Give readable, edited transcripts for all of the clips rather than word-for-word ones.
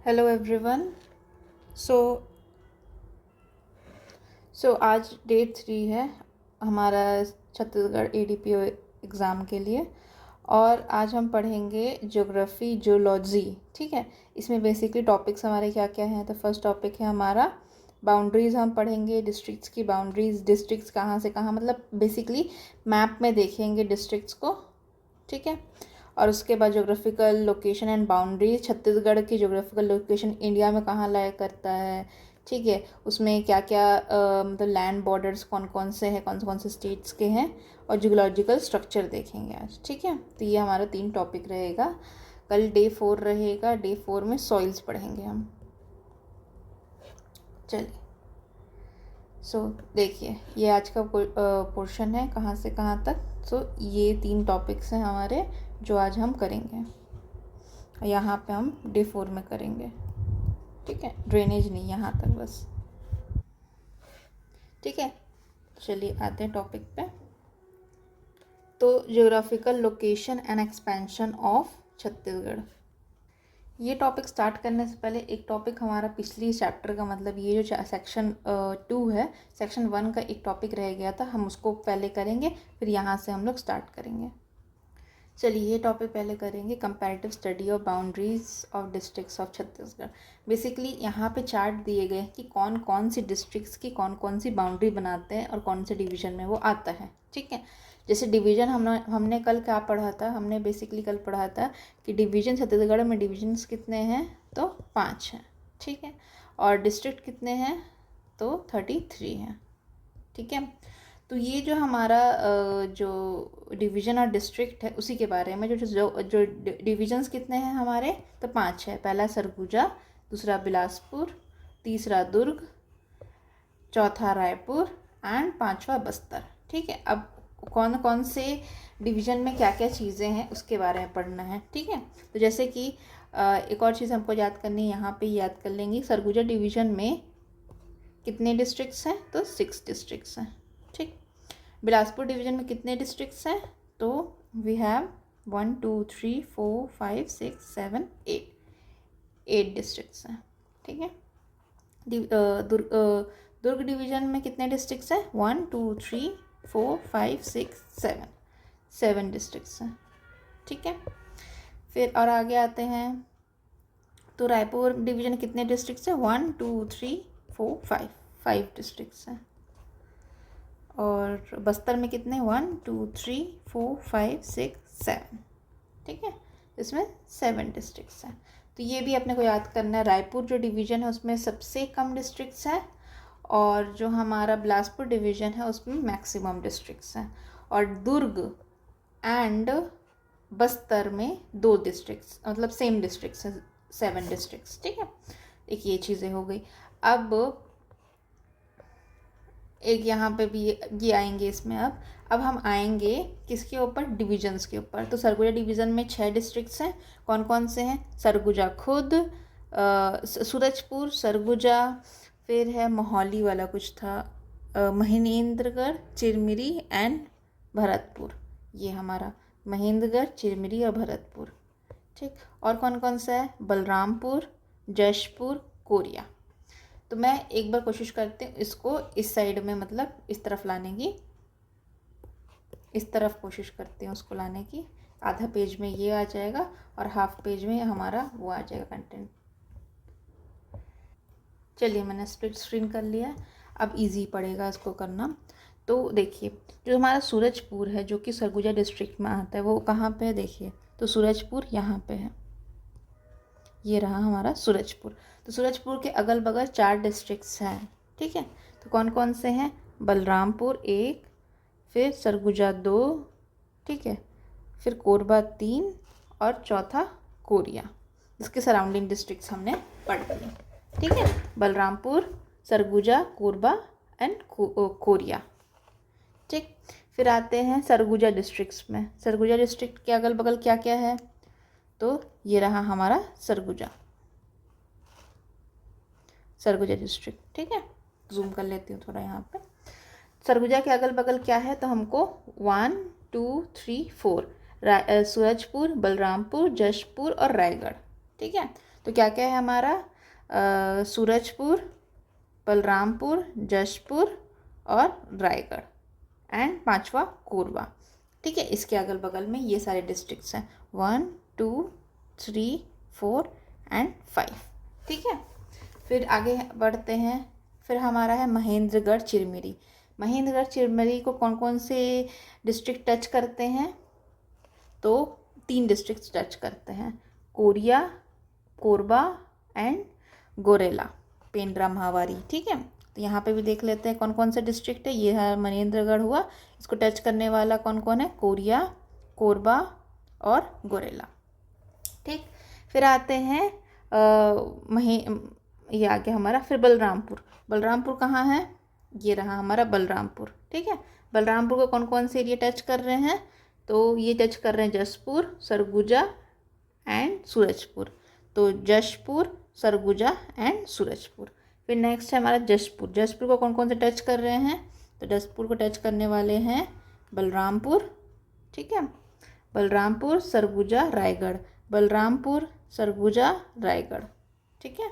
Hello everyone. सो आज day 3 है हमारा छत्तीसगढ़ एडीपीओ एग्ज़ाम के लिए। और आज हम पढ़ेंगे ज्योग्राफी जियोलॉजी। ठीक है, इसमें बेसिकली टॉपिक्स हमारे क्या क्या हैं। तो फर्स्ट टॉपिक है हमारा बाउंड्रीज़। हम पढ़ेंगे डिस्ट्रिक्ट्स की बाउंड्रीज़, डिस्ट्रिक्ट्स कहाँ से कहाँ, मतलब बेसिकली मैप में देखेंगे डिस्ट्रिक्ट्स को। ठीक है, और उसके बाद geographical location and boundaries, Chhattisgarh की ज्योग्राफिकल लोकेशन इंडिया में कहाँ लाया करता है। ठीक है, उसमें क्या क्या मतलब लैंड बॉर्डर्स कौन कौन से हैं, कौन से स्टेट्स के हैं, और जियोलॉजिकल स्ट्रक्चर देखेंगे आज। ठीक है, तो ये हमारा 3 टॉपिक रहेगा। कल डे 4 रहेगा। डे 4 में सॉइल्स पढ़ेंगे हम। चलिए, देखिए ये आज का पोर्शन है कहाँ से कहाँ तक। ये 3 टॉपिक्स हैं हमारे जो आज हम करेंगे। यहाँ पे हम डे 4 में करेंगे। ठीक है, ड्रेनेज नहीं, यहाँ तक बस। ठीक है, चलिए आते हैं टॉपिक पे। तो geographical location and expansion of Chhattisgarh, ये टॉपिक स्टार्ट करने से पहले एक टॉपिक हमारा पिछली चैप्टर का, मतलब ये जो सेक्शन 2 है, सेक्शन 1 का एक टॉपिक रह गया था, हम उसको पहले करेंगे, फिर यहाँ से हम लोग स्टार्ट करेंगे। चलिए ये टॉपिक पहले करेंगे, comparative study of boundaries of districts of Chhattisgarh. Basically यहाँ पे चार्ट दिए गए कि कौन कौन सी डिस्ट्रिक्ट्स की कौन कौन सी बाउंड्री बनाते हैं और कौन से डिवीज़न में वो आता है। ठीक है, जैसे डिवीज़न हमने कल क्या पढ़ा था, हमने बेसिकली कल पढ़ा था कि डिवीज़न छत्तीसगढ़ में डिवीजन्स कितने हैं, तो 5 हैं। ठीक है, और डिस्ट्रिक्ट कितने हैं, तो 33 हैं। ठीक है, तो ये जो हमारा जो डिवीज़न और डिस्ट्रिक्ट है उसी के बारे में, जो डिवीजन्स कितने हैं हमारे, तो 5 है। पहला सरगुजा, दूसरा बिलासपुर, तीसरा दुर्ग, चौथा रायपुर एंड 5वां बस्तर। ठीक है, अब कौन कौन से डिवीज़न में क्या क्या चीज़ें हैं उसके बारे में पढ़ना है। ठीक है, तो जैसे कि एक और चीज़ हमको याद करनी है, यहाँ पे याद कर लेंगे सरगुजा डिवीज़न में कितने डिस्ट्रिक्ट्स हैं, तो 6 डिस्ट्रिक्ट्स हैं। ठीक, बिलासपुर डिवीज़न में कितने डिस्ट्रिक्ट्स हैं, तो वी हैव 1 2 3 4 5 6 7 8 डिस्ट्रिक्ट्स हैं। ठीक है, दुर्ग डिवीज़न में कितने डिस्ट्रिक्ट्स हैं, 1 2 3 4 5 6 7 डिस्ट्रिक्ट्स हैं। ठीक है, फिर और आगे आते हैं, तो रायपुर डिवीज़न कितने डिस्ट्रिक्ट्स हैं, 1 2 3 4 5 डिस्ट्रिक्ट्स हैं। और बस्तर में कितने, 1 2 3 4 5 6 7। ठीक है, इसमें 7 डिस्ट्रिक्ट्स हैं। तो ये भी अपने को याद करना है। रायपुर जो डिवीज़न है उसमें सबसे कम डिस्ट्रिक्ट्स हैं, और जो हमारा बिलासपुर डिवीज़न है उसमें मैक्सिमम डिस्ट्रिक्ट्स हैं। और दुर्ग एंड बस्तर में 2 डिस्ट्रिक्ट्स, मतलब सेम डिस्ट्रिक्ट्स हैं, 7 डिस्ट्रिक्ट्स। ठीक है, एक ये चीज़ें हो गई। अब एक यहाँ पे भी ये आएंगे इसमें। अब हम आएंगे किसके ऊपर, डिवीजन्स के ऊपर। तो सरगुजा डिवीज़न में 6 डिस्ट्रिक्ट्स हैं। कौन कौन से हैं, सरगुजा खुद, सूरजपुर, सरगुजा, फिर है मोहाली वाला कुछ था, महेंद्रगढ़, चिरमिरी एंड भरतपुर। ये हमारा महेंद्रगढ़, चिरमिरी और भरतपुर। ठीक, और कौन कौन सा है, बलरामपुर, जशपुर, कोरिया। तो मैं एक बार कोशिश करती हूँ इसको इस साइड में, मतलब इस तरफ लाने की, इस तरफ कोशिश करती हूँ उसको लाने की। आधा पेज में ये आ जाएगा और हाफ पेज में हमारा वो आ जाएगा कंटेंट। चलिए मैंने स्प्लिट स्क्रीन कर लिया, अब इजी पड़ेगा इसको करना। तो देखिए जो हमारा सूरजपुर है जो कि सरगुजा डिस्ट्रिक्ट में आता है, वो कहाँ पे है, देखिए तो सूरजपुर यहाँ पे है, ये रहा हमारा सूरजपुर। तो सूरजपुर के अगल बगल 4 डिस्ट्रिक्ट्स हैं। ठीक है, तो कौन कौन से हैं, बलरामपुर 1, फिर सरगुजा 2, ठीक है, फिर कोरबा 3 और चौथा कोरिया। इसके सराउंडिंग डिस्ट्रिक्ट्स हमने पढ़ लिए। ठीक है, बलरामपुर, सरगुजा, कोरबा एंड कोरिया। ठीक, फिर आते हैं सरगुजा डिस्ट्रिक्ट्स में। सरगुजा डिस्ट्रिक्ट के अगल बगल क्या क्या है, तो ये रहा हमारा सरगुजा डिस्ट्रिक्ट। ठीक है, जूम कर लेती हूँ थोड़ा यहाँ पे। सरगुजा के अगल बगल क्या है, तो हमको 1 2 3 4 सूरजपुर, बलरामपुर, जशपुर और रायगढ़। ठीक है, तो क्या क्या है हमारा, सूरजपुर, बलरामपुर, जशपुर और रायगढ़ एंड पांचवा कोरबा। ठीक है, इसके अगल बगल में ये सारे डिस्ट्रिक्ट्स हैं, 1 2 3 4 एंड 5। ठीक है, फिर आगे बढ़ते हैं। फिर हमारा है महेंद्रगढ़ चिरमिरी। महेंद्रगढ़ चिरमिरी को कौन कौन से डिस्ट्रिक्ट टच करते हैं, तो 3 डिस्ट्रिक्ट टच करते हैं, कोरिया, कोरबा एंड गोरेला, पेंड्रा महावारी। ठीक है, तो यहाँ पे भी देख लेते हैं कौन कौन से डिस्ट्रिक्ट है। ये है महेंद्रगढ़ हुआ, इसको टच करने वाला कौन कौन है, कोरिया, कोरबा और गोरेला। ठीक, फिर आते हैं ये आ गया हमारा। फिर बलरामपुर। बलरामपुर कहाँ है, ये रहा हमारा बलरामपुर। ठीक है, बलरामपुर को कौन कौन से एरिया टच कर रहे हैं, तो ये टच कर रहे हैं जशपुर, सरगुजा एंड सूरजपुर। तो जशपुर, सरगुजा एंड सूरजपुर। फिर नेक्स्ट है हमारा जशपुर। जशपुर को कौन कौन से टच कर रहे हैं, तो जशपुर को टच करने वाले हैं बलरामपुर। ठीक है, बलरामपुर, सरगुजा, रायगढ़, बलरामपुर, सरगुजा, रायगढ़। ठीक है,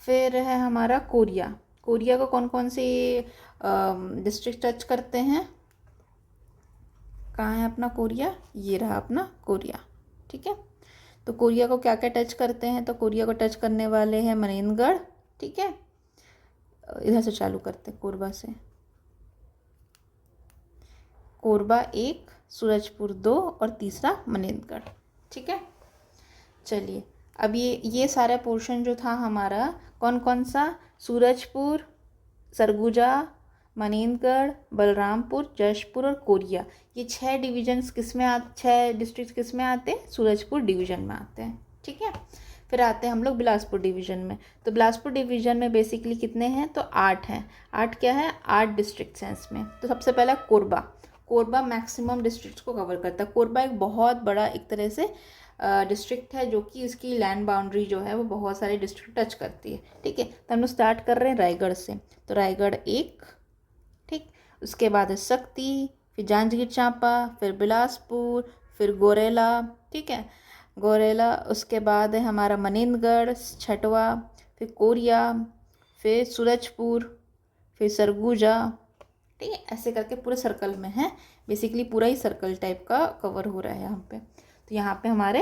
फिर है हमारा कोरिया। कोरिया को कौन कौन से डिस्ट्रिक्ट टच करते हैं, कहाँ है अपना कोरिया, ये रहा अपना कोरिया। ठीक है, तो कोरिया को क्या क्या टच करते हैं, तो कोरिया को टच करने वाले हैं मनेंद्रगढ़। ठीक है, इधर से चालू करते हैं, कोरबा से। कोरबा 1, सूरजपुर 2 और तीसरा मनेंद्रगढ़। ठीक है, चलिए अब ये सारा पोर्शन जो था हमारा कौन कौन सा, सूरजपुर, सरगुजा, मनेंद्रगढ़, बलरामपुर, जशपुर और कोरिया, ये 6 डिवीजन्स किस में 6 डिस्ट्रिक्ट किस में आते हैं, सूरजपुर डिवीज़न में आते हैं। ठीक है, फिर आते हैं हम लोग बिलासपुर डिवीज़न में। तो बिलासपुर डिवीज़न में बेसिकली कितने हैं, तो 8 हैं। 8 क्या है, 8 डिस्ट्रिक्ट्स हैं इसमें। तो सबसे पहला कोरबा। कोरबा मैक्सिमम डिस्ट्रिक्ट्स को कवर करता है। कोरबा एक बहुत बड़ा एक तरह से डिस्ट्रिक्ट है, जो कि इसकी लैंड बाउंड्री जो है वो बहुत सारे डिस्ट्रिक्ट टच करती है। ठीक है, तो हम लोग स्टार्ट कर रहे हैं रायगढ़ से। तो रायगढ़ 1, ठीक, उसके बाद है शक्ति, फिर जांजगीर चांपा, फिर बिलासपुर, फिर गोरेला। ठीक है, गोरेला, उसके बाद है हमारा मनेंद्रगढ़ 6वां, फिर कोरिया, फिर सूरजपुर, फिर सरगुजा। ठीक है, ऐसे करके पूरे सर्कल में है, बेसिकली पूरा ही सर्कल टाइप का कवर हो रहा है यहाँ पे। तो यहाँ पे हमारे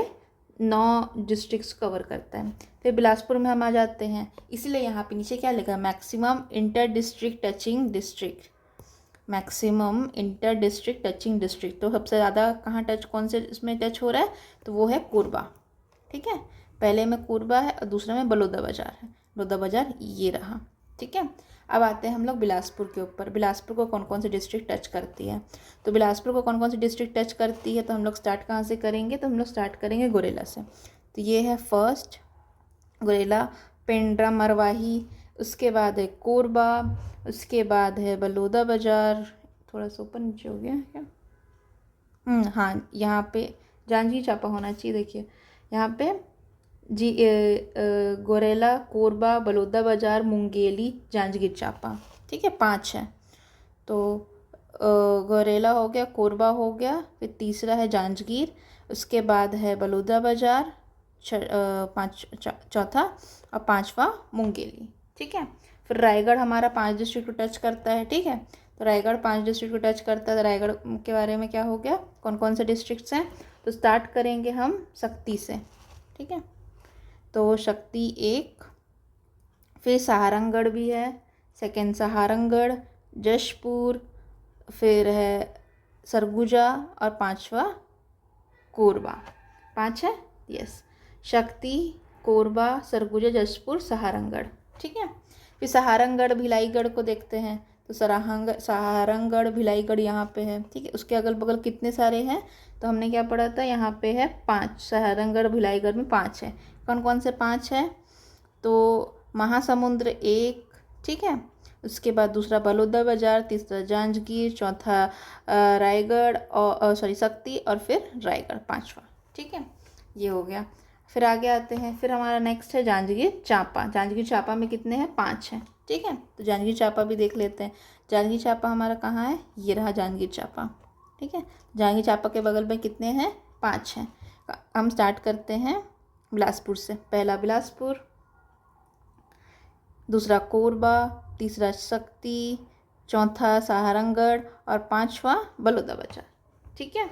9 डिस्ट्रिक्ट्स कवर करता है। फिर बिलासपुर में हम आ जाते हैं, इसलिए यहाँ पे नीचे क्या लिखा है, maximum inter district touching district. Maximum inter district touching district, तो सबसे ज़्यादा कहाँ टच, कौन से इसमें टच हो रहा है, तो वो है कोरबा। ठीक है, पहले में कोरबा है और दूसरे में बलौदा बाजार है। बलौदा बाजार ये रहा। ठीक है, अब आते हैं हम लोग बिलासपुर के ऊपर। बिलासपुर को कौन कौन से डिस्ट्रिक्ट टच करती है, तो बिलासपुर को कौन कौन से डिस्ट्रिक्ट टच करती है, तो हम लोग स्टार्ट कहाँ से करेंगे, तो हम लोग स्टार्ट करेंगे गोरेला से। तो ये है फर्स्ट गोरेला, पेंड्रा मरवाही, उसके बाद है कोरबा, उसके बाद है बलौदा बाजार। थोड़ा सा ऊपर नीचे हो गया क्या, हाँ, यहाँ पे जांजगीर चांपा होना चाहिए। देखिए यहाँ पे गोरेला, कोरबा, बलौदा बाजार, मुंगेली, जांजगीर चांपा। ठीक है, 5 है। तो गोरेला हो गया, कोरबा हो गया, फिर तीसरा है जांजगीर, उसके बाद है बलौदा बाजार, चौथा और 5वां मुंगेली। ठीक है, फिर रायगढ़ हमारा 5 डिस्ट्रिक्ट को टच करता है। ठीक है, तो रायगढ़ 5 डिस्ट्रिक्ट को टच करता है। तो रायगढ़ के बारे में क्या हो गया, कौन कौन से डिस्ट्रिक्ट्स हैं, तो स्टार्ट करेंगे हम शक्ति से। ठीक है, तो शक्ति 1, फिर सहारनगढ़ भी है, सेकेंड सहारनगढ़, जशपुर, फिर है सरगुजा और 5वां कोरबा। 5 है, यस, शक्ति, कोरबा, सरगुजा, जशपुर, सहारनगढ़। ठीक है, फिर सहारनगढ़ भिलाईगढ़ को देखते हैं। तो सहारनगढ़ भिलाईगढ़ यहाँ पे है। ठीक है, उसके अगल बगल कितने सारे हैं, तो हमने क्या पढ़ा था, यहाँ पे है 5। सहारनगढ़ भिलाईगढ़ में 5 है। कौन कौन से 5 है, तो महासमुंद 1, ठीक है, उसके बाद दूसरा बलौदा बाजार, तीसरा जांजगीर, चौथा रायगढ़ और शक्ति, और फिर रायगढ़ 5वां। ठीक है, ये हो गया। फिर आगे आते हैं, फिर हमारा नेक्स्ट है जांजगीर चांपा। जांजगीर चांपा में कितने हैं, 5 हैं। ठीक है, तो जांजगीर चांपा भी देख लेते हैं। जांजगीर चांपा हमारा कहाँ है, ये रहा जांजगीर चांपा। ठीक है, जांजगीर चांपा के बगल में कितने हैं, 5 हैं। हम स्टार्ट करते हैं बिलासपुर से। पहला बिलासपुर, दूसरा कोरबा, तीसरा शक्ति, चौथा सहारनगढ़ और पांचवा बलौदाबाजार। ठीक है,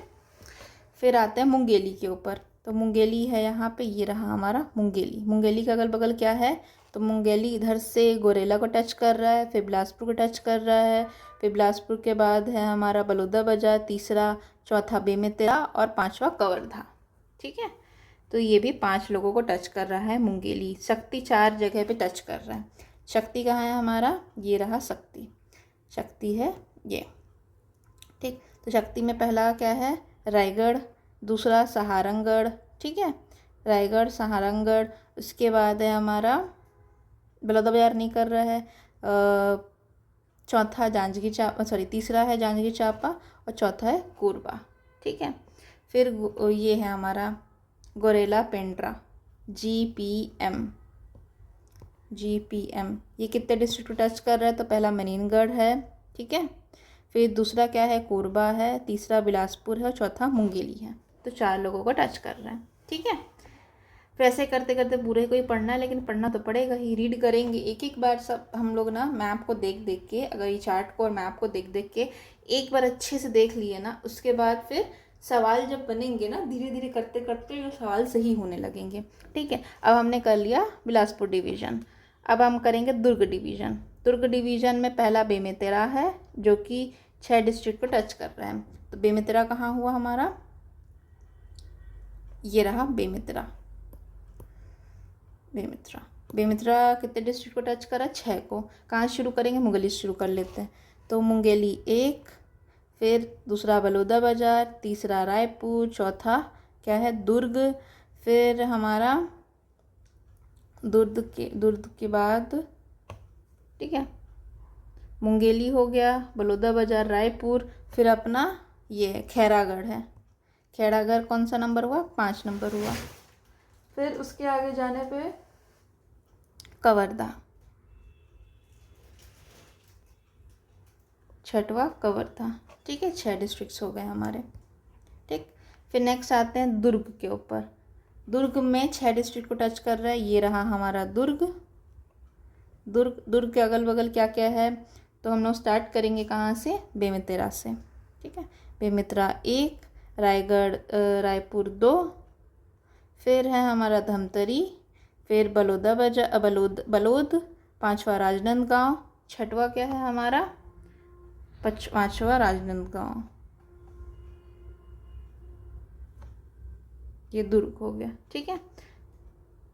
फिर आते हैं मुंगेली के ऊपर। तो मुंगेली है यहाँ पे, ये रहा हमारा मुंगेली। मुंगेली का अगल बगल क्या है, तो मुंगेली इधर से गोरेला को टच कर रहा है, फिर बिलासपुर को टच कर रहा है, फिर बिलासपुर के बाद है हमारा बलौदाबाजार, तीसरा, चौथा बेमेतरा और पांचवा कवर्धा। ठीक है, तो ये भी 5 लोगों को टच कर रहा है मुंगेली। शक्ति 4 जगह पे टच कर रहा है। शक्ति कहाँ है हमारा, ये रहा शक्ति, शक्ति है ये। ठीक, तो शक्ति में पहला क्या है, रायगढ़, दूसरा सहारनगढ़। ठीक है, रायगढ़, सहारनगढ़। उसके बाद है हमारा बलौदाबाजार नहीं कर रहा है, चौथा जांजगीर चांपा, सॉरी तीसरा है जांजगीर चांपा और चौथा है कोरबा। ठीक है, फिर ये है हमारा गोरेला पेंड्रा, GPM। ये कितने डिस्ट्रिक्ट को टच कर रहा है, तो पहला मनीनगढ़ है। ठीक है, फिर दूसरा क्या है, कोरबा है, तीसरा बिलासपुर है और चौथा मुंगेली है। तो 4 लोगों को टच कर रहा है। ठीक है, फिर ऐसे करते करते पूरे को ही पढ़ना है, लेकिन पढ़ना तो पड़ेगा ही, रीड करेंगे एक एक बार सब हम लोग ना, मैप को देख देख के, अगर ये चार्ट को और मैप को देख देख के एक बार अच्छे से देख लिए ना, उसके बाद फिर सवाल जब बनेंगे ना, धीरे धीरे करते करते जो सवाल सही होने लगेंगे। ठीक है, अब हमने कर लिया बिलासपुर डिवीज़न, अब हम करेंगे दुर्ग डिवीज़न। दुर्ग डिवीज़न में पहला बेमेतरा है, जो कि 6 डिस्ट्रिक्ट को टच कर रहा है। तो बेमेतरा कहाँ हुआ हमारा, ये रहा बेमेतरा। बेमेतरा कितने डिस्ट्रिक्ट को टच करा, 6 को। कहाँ शुरू करेंगे, मुंगेली से शुरू कर लेते हैं। तो मुंगेली 1, फिर दूसरा बलौदाबाजार, तीसरा रायपुर, चौथा क्या है दुर्ग, फिर हमारा दुर्ग के बाद, ठीक है, मुंगेली हो गया, बलौदाबाजार, रायपुर, फिर अपना ये खैरागढ़ है। खैरागढ़ कौन सा नंबर हुआ, 5 नंबर हुआ। फिर उसके आगे जाने पे कवर्धा, 6वां कवर्धा। ठीक है, 6 डिस्ट्रिक्ट्स हो गए हमारे। ठीक, फिर नेक्स्ट आते हैं दुर्ग के ऊपर। दुर्ग में 6 डिस्ट्रिक्ट को टच कर रहा है, ये रहा हमारा दुर्ग। दुर्ग के अगल बगल क्या क्या है, तो हम लोग स्टार्ट करेंगे कहाँ से, बेमेतरा से। ठीक है, बेमेतरा 1, रायपुर 2, फिर है हमारा धमतरी, फिर बलौदाबाजार, बलौद, 5वां राजनांदगांव, 6वां क्या है हमारा, 5वां राजनांदगांव। ये दुर्ग हो गया। ठीक है,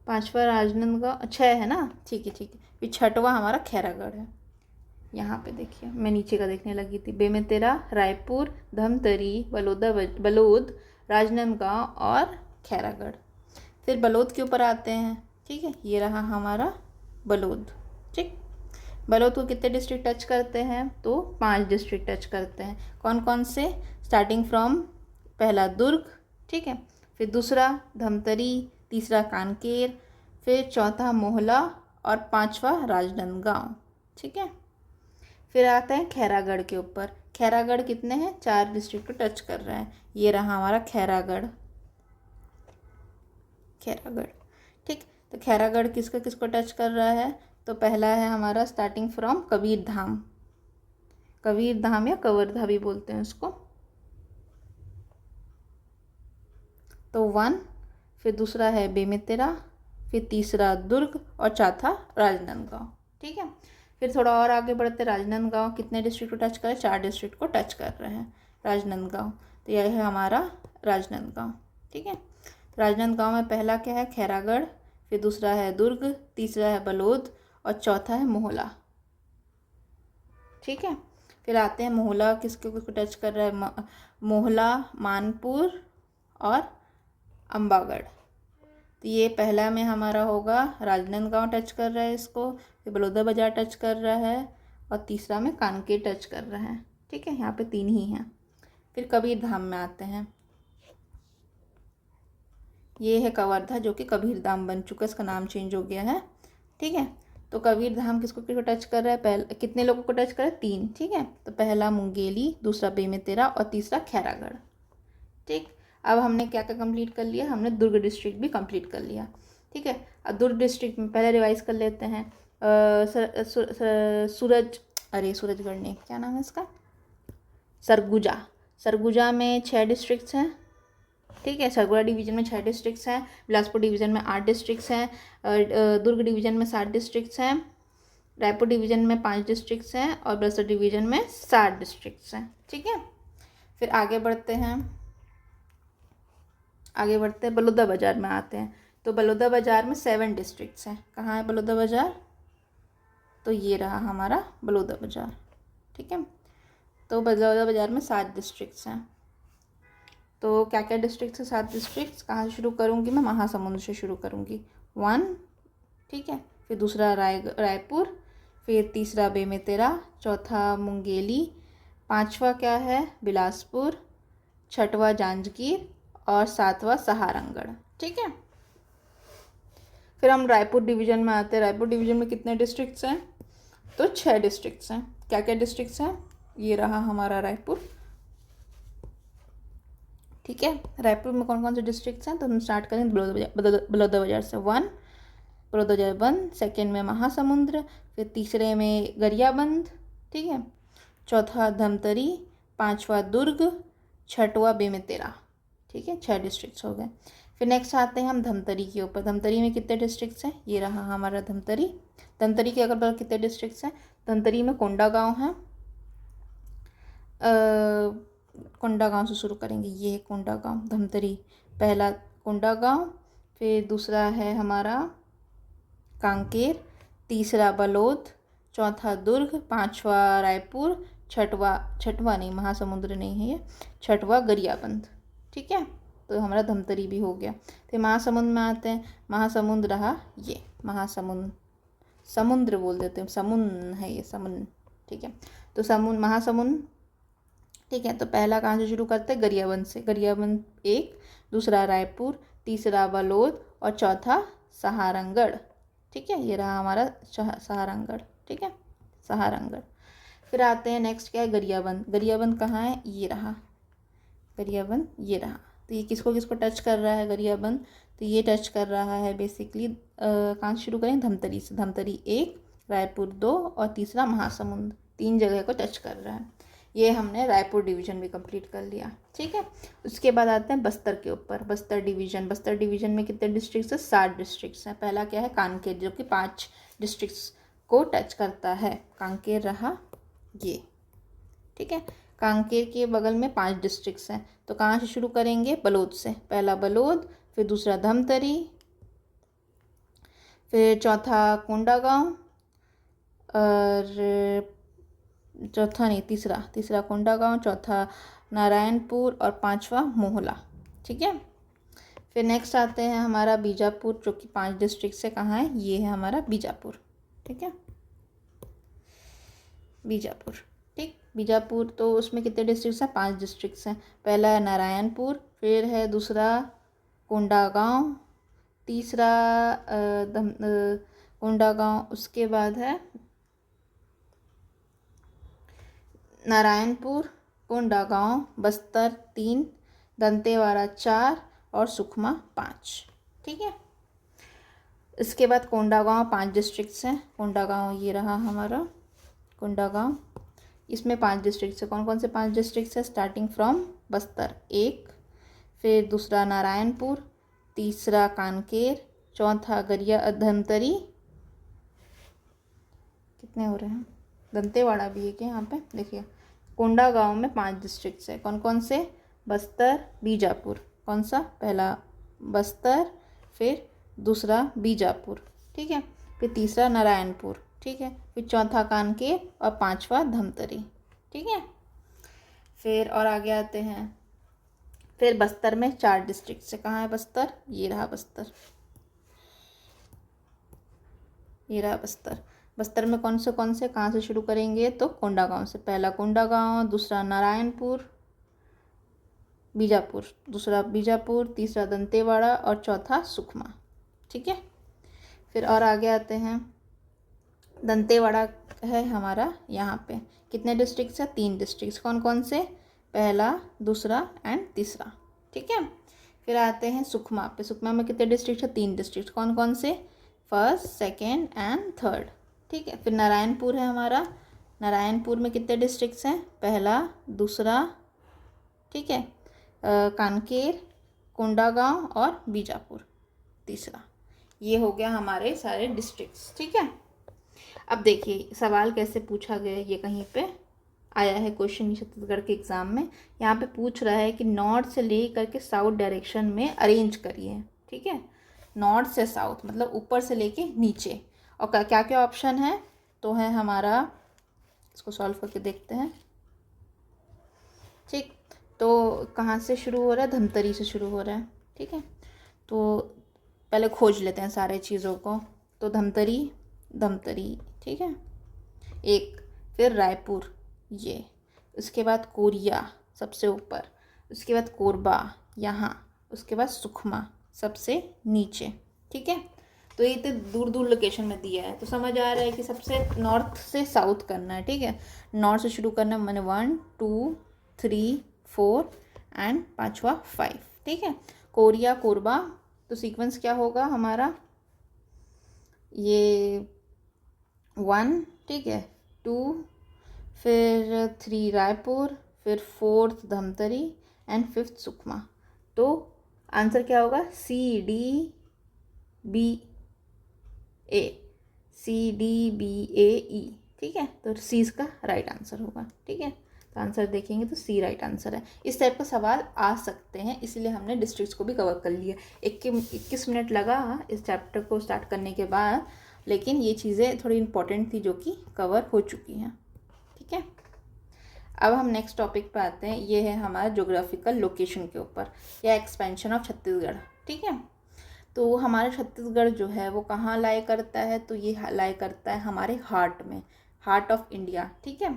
5वां राजनांदगांव, 6 है ना, ठीक है। फिर 6वां हमारा खैरागढ़ है। यहाँ पे देखिए, मैं नीचे का देखने लगी थी, बेमेतरा, रायपुर, धमतरी, बलौद, राजनांदगांव और खैरागढ़। फिर बलौद के ऊपर आते हैं। ठीक है, ये रहा हमारा बलौद। ठीक, बलौद को कितने डिस्ट्रिक्ट टच करते हैं, तो 5 डिस्ट्रिक्ट टच करते हैं। कौन कौन से, स्टार्टिंग फ्रॉम पहला दुर्ग, ठीक है, फिर दूसरा धमतरी, तीसरा कांकेर, फिर चौथा मोहला और 5वां राजनांदगांव। ठीक है, फिर आता है खैरागढ़ के ऊपर। खैरागढ़ कितने हैं, 4 डिस्ट्रिक्ट को टच कर रहे हैं। ये रहा हमारा खैरागढ़। ठीक, तो खैरागढ़ किसको टच कर रहा है, तो पहला है हमारा स्टार्टिंग फ्रॉम कबीरधाम या कवर्धा भी बोलते हैं उसको, तो 1, फिर दूसरा है बेमेतरा, फिर तीसरा दुर्ग और चौथा राजनांदगांव। ठीक है, फिर थोड़ा और आगे बढ़ते, राजनांदगांव कितने डिस्ट्रिक्ट को टच कर रहे हैं, 4 डिस्ट्रिक्ट को टच कर रहे हैं राजनांदगांव। तो यह है हमारा राजनांदगांव। ठीक है, राजनांदगांव में पहला क्या है, खैरागढ़, फिर दूसरा है दुर्ग, तीसरा है बलौद और चौथा है मोहला। ठीक है, फिर आते हैं मोहला किसको टच कर रहा है, मोहला, मानपुर और अम्बागढ़। तो ये पहला में हमारा होगा राजनांदगांव टच कर रहा है इसको, फिर बलौदाबाजार टच कर रहा है और तीसरा में कानकेर टच कर रहा है। ठीक है, यहाँ पे 3 ही हैं। फिर कबीरधाम में आते हैं, ये है कवर्धा जो कि कबीरधाम बन चुका है, इसका नाम चेंज हो गया है। ठीक है, तो कबीरधाम किसको टच कर रहा है, पहले कितने लोगों को टच कर रहा है, 3। ठीक है, तो पहला मुंगेली, दूसरा बेमेतरा और तीसरा खैरागढ़। ठीक, अब हमने क्या क्या कंप्लीट कर लिया, हमने दुर्ग डिस्ट्रिक्ट भी कंप्लीट कर लिया। ठीक है, अब दुर्ग डिस्ट्रिक्ट में पहले रिवाइज कर लेते हैं। सूरजगढ़ नहीं, क्या नाम है इसका, सरगुजा में 6 डिस्ट्रिक्ट्स हैं। ठीक है, सरगुजा डिवीजन में 6 डिस्ट्रिक्ट्स हैं, बिलासपुर डिवीजन में 8 डिस्ट्रिक्ट्स हैं, दुर्ग डिवीजन में 7 डिस्ट्रिक्ट्स हैं, रायपुर डिवीजन में 5 डिस्ट्रिक्ट्स हैं और बस्तर डिवीजन में 7 डिस्ट्रिक्ट्स हैं। ठीक है, फिर आगे बढ़ते हैं बलौदा बाजार में आते हैं। तो बलौदा बाजार में 7 डिस्ट्रिक्ट्स हैं। कहाँ है बलौदा बाजार, तो ये रहा हमारा बलौदा बाजार। ठीक है, तो बलौदा बाजार में 7 डिस्ट्रिक्ट्स हैं। तो क्या क्या डिस्ट्रिक्ट्स है, 7 डिस्ट्रिक्ट्स। कहाँ से शुरू करूँगी मैं, महासमुंद से शुरू करूँगी, 1। ठीक है, फिर दूसरा रायपुर, फिर तीसरा बेमेतरा, चौथा मुंगेली, 5वां क्या है बिलासपुर, 6वां जांजगीर और 7वां सहारनगढ़। ठीक है, फिर हम रायपुर डिवीजन में आते हैं। रायपुर डिवीजन में कितने डिस्ट्रिक्ट्स हैं, तो 6 डिस्ट्रिक्ट्स हैं। क्या क्या डिस्ट्रिक्ट्स हैं, ये रहा हमारा रायपुर। ठीक है, रायपुर में कौन कौन से डिस्ट्रिक्ट्स हैं, तो हम स्टार्ट करें बलौदा बाजार से। 1 बलौदा बाजार 1, सेकेंड में महासमुंद, फिर तीसरे में गरियाबंद। ठीक है, चौथा धमतरी, 5वां दुर्ग, 6वां बेमेतरा। ठीक है, 6 डिस्ट्रिक्ट्स हो गए। फिर नेक्स्ट आते हैं हम धमतरी के ऊपर। धमतरी में कितने डिस्ट्रिक्ट्स हैं, ये रहा हमारा धमतरी। धमतरी के अगल बगल कितने डिस्ट्रिक्ट्स हैं, धमतरी में कोंडागांव है, कोंडागांव से शुरू करेंगे, ये है कोंडागांव। धमतरी पहला कोंडागांव, फिर दूसरा है हमारा कांकेर, तीसरा बलौद, चौथा दुर्ग, 5वां रायपुर, छठवां नहीं, महासमुंद नहीं है ये, 6वां गरियाबंद। ठीक है, तो हमारा धमतरी भी हो गया। फिर महासमुंद में आते हैं। महासमुंद रहा ये, महासमुंद, समुद्र बोल देते हैं, समुद्र है ये, समुद्र। ठीक है, तो महासमुंद। ठीक है, तो पहला कहाँ से शुरू करते हैं, गरियाबंद से। गरियाबंद 1, दूसरा रायपुर, तीसरा बलौद और चौथा सहारनगढ़। ठीक है, ये रहा हमारा सहारनगढ़। ठीक है, सहारनगढ़। फिर आते हैं नेक्स्ट क्या है, गरियाबंद। गरियाबंद कहाँ है, ये रहा गरियाबंद, ये रहा। तो ये किसको किसको टच कर रहा है गरियाबंद, तो ये टच कर रहा है बेसिकली, कहाँ से शुरू करें, धमतरी से। धमतरी 1, रायपुर 2 और तीसरा महासमुंद, 3 जगह को टच कर रहा है। ये हमने रायपुर डिवीजन भी कंप्लीट कर लिया। ठीक है, उसके बाद आते हैं बस्तर के ऊपर। बस्तर डिवीजन। बस्तर डिवीजन में कितने डिस्ट्रिक्ट्स हैं, 7 डिस्ट्रिक्ट्स हैं। पहला क्या है, कांकेर, जो कि 5 डिस्ट्रिक्ट्स को टच करता है। कांकेर रहा ये। ठीक है, कांकेर के बगल में 5 डिस्ट्रिक्ट्स हैं। तो कहाँ से शुरू करेंगे, बलौद से। पहला बलौद, फिर दूसरा धमतरी, फिर चौथा कोंडागांव और चौथा नहीं, तीसरा कोंडागांव, चौथा नारायणपुर और 5वां मोहला। ठीक है, फिर नेक्स्ट आते हैं हमारा बीजापुर, जो कि 5 डिस्ट्रिक्ट से कहाँ है, ये है हमारा बीजापुर। ठीक है, बीजापुर। ठीक, बीजापुर तो उसमें कितने डिस्ट्रिक्ट्स हैं, 5 डिस्ट्रिक्ट्स हैं। पहला है नारायणपुर, फिर है दूसरा कोंडागांव, तीसरा कोंडागांव, उसके बाद है नारायणपुर, कोंडागांव, बस्तर 3, दंतेवाड़ा 4 और सुकमा 5। ठीक है, इसके बाद कोंडागांव 5 डिस्ट्रिक्ट्स हैं। कोंडागांव ये रहा हमारा कोंडागांव। इसमें 5 डिस्ट्रिक्ट्स हैं। कौन कौन से 5 डिस्ट्रिक्ट्स हैं, स्टार्टिंग फ्रॉम बस्तर 1, फिर दूसरा नारायणपुर, तीसरा कांकेर, चौथा धमतरी, कितने हो रहे हैं, दंतेवाड़ा भी है क्या यहाँ पे, देखिए। कोंडागांव में 5 डिस्ट्रिक्ट्स है। कौन कौन से, बस्तर, बीजापुर। कौन सा, पहला बस्तर, फिर दूसरा बीजापुर। ठीक है, फिर तीसरा नारायणपुर। ठीक है, फिर चौथा कांकेर और 5वां धमतरी। ठीक है, फिर और आगे आते हैं। फिर बस्तर में 4 डिस्ट्रिक्ट से। कहाँ है बस्तर, ये रहा बस्तर, ये रहा बस्तर। बस्तर में कौन से कहाँ से शुरू करेंगे, तो कोंडागांव से। पहला कोंडागांव, दूसरा नारायणपुर, बीजापुर, दूसरा बीजापुर, तीसरा दंतेवाड़ा और चौथा सुकमा। ठीक है, फिर और आगे आते हैं। दंतेवाड़ा है हमारा यहाँ पे। कितने डिस्ट्रिक्ट्स है, 3 डिस्ट्रिक्ट्स। कौन कौन से, पहला, दूसरा एंड तीसरा। ठीक है। फिर आते हैं सुकमा पे। सुकमा में कितने डिस्ट्रिक्ट है? 3 डिस्ट्रिक्ट। कौन कौन से? First, second and third. ठीक है। फिर नारायणपुर है हमारा। नारायणपुर में कितने डिस्ट्रिक्ट्स हैं? पहला, दूसरा, ठीक है, कांकेर, कोंडागांव और बीजापुर तीसरा। ये हो गया हमारे सारे डिस्ट्रिक्ट्स। ठीक है। अब देखिए सवाल कैसे पूछा गया है, ये कहीं पे आया है क्वेश्चन छत्तीसगढ़ के एग्ज़ाम में। यहाँ पे पूछ रहा है कि नॉर्थ से ले करके साउथ डायरेक्शन में अरेंज करिए। ठीक है, नॉर्थ से साउथ मतलब ऊपर से लेके नीचे। और क्या क्या ऑप्शन है? तो है हमारा, इसको सॉल्व करके देखते हैं। ठीक, तो कहाँ से शुरू हो रहा है? धमतरी से शुरू हो रहा है। ठीक है, तो पहले खोज लेते हैं सारे चीज़ों को। तो धमतरी, धमतरी, ठीक है एक, फिर रायपुर ये, उसके बाद कोरिया सबसे ऊपर, उसके बाद कोरबा यहाँ, उसके बाद सुकमा सबसे नीचे। ठीक है, तो ये तो दूर दूर लोकेशन में दिया है, तो समझ आ रहा है कि सबसे नॉर्थ से साउथ करना है। ठीक है, नॉर्थ से शुरू करना है। मैंने 1 2 3 4 एंड 5वां 5। ठीक है, कोरिया कोरबा, तो सीक्वेंस क्या होगा हमारा? ये 1, ठीक है, 2, फिर 3 रायपुर, फिर 4th Dhamtari and 5th Sukma. तो आंसर क्या होगा? CDBA, CDBAE। ठीक है, तो सी इसका राइट आंसर होगा। ठीक है, तो आंसर देखेंगे तो सी राइट आंसर है। इस टाइप का सवाल आ सकते हैं, इसलिए हमने डिस्ट्रिक्ट्स को भी कवर कर लिया। 21 मिनट लगा इस चैप्टर को स्टार्ट करने के बाद, लेकिन ये चीज़ें थोड़ी इंपॉर्टेंट थी जो कि कवर हो चुकी हैं। ठीक है, अब हम नेक्स्ट टॉपिक पे आते हैं। ये है हमारा ज्योग्राफिकल लोकेशन के ऊपर या एक्सपेंशन ऑफ छत्तीसगढ़। ठीक है, तो हमारा छत्तीसगढ़ जो है वो कहाँ लाई करता है? तो ये लाई करता है हमारे हार्ट में, हार्ट ऑफ इंडिया। ठीक है,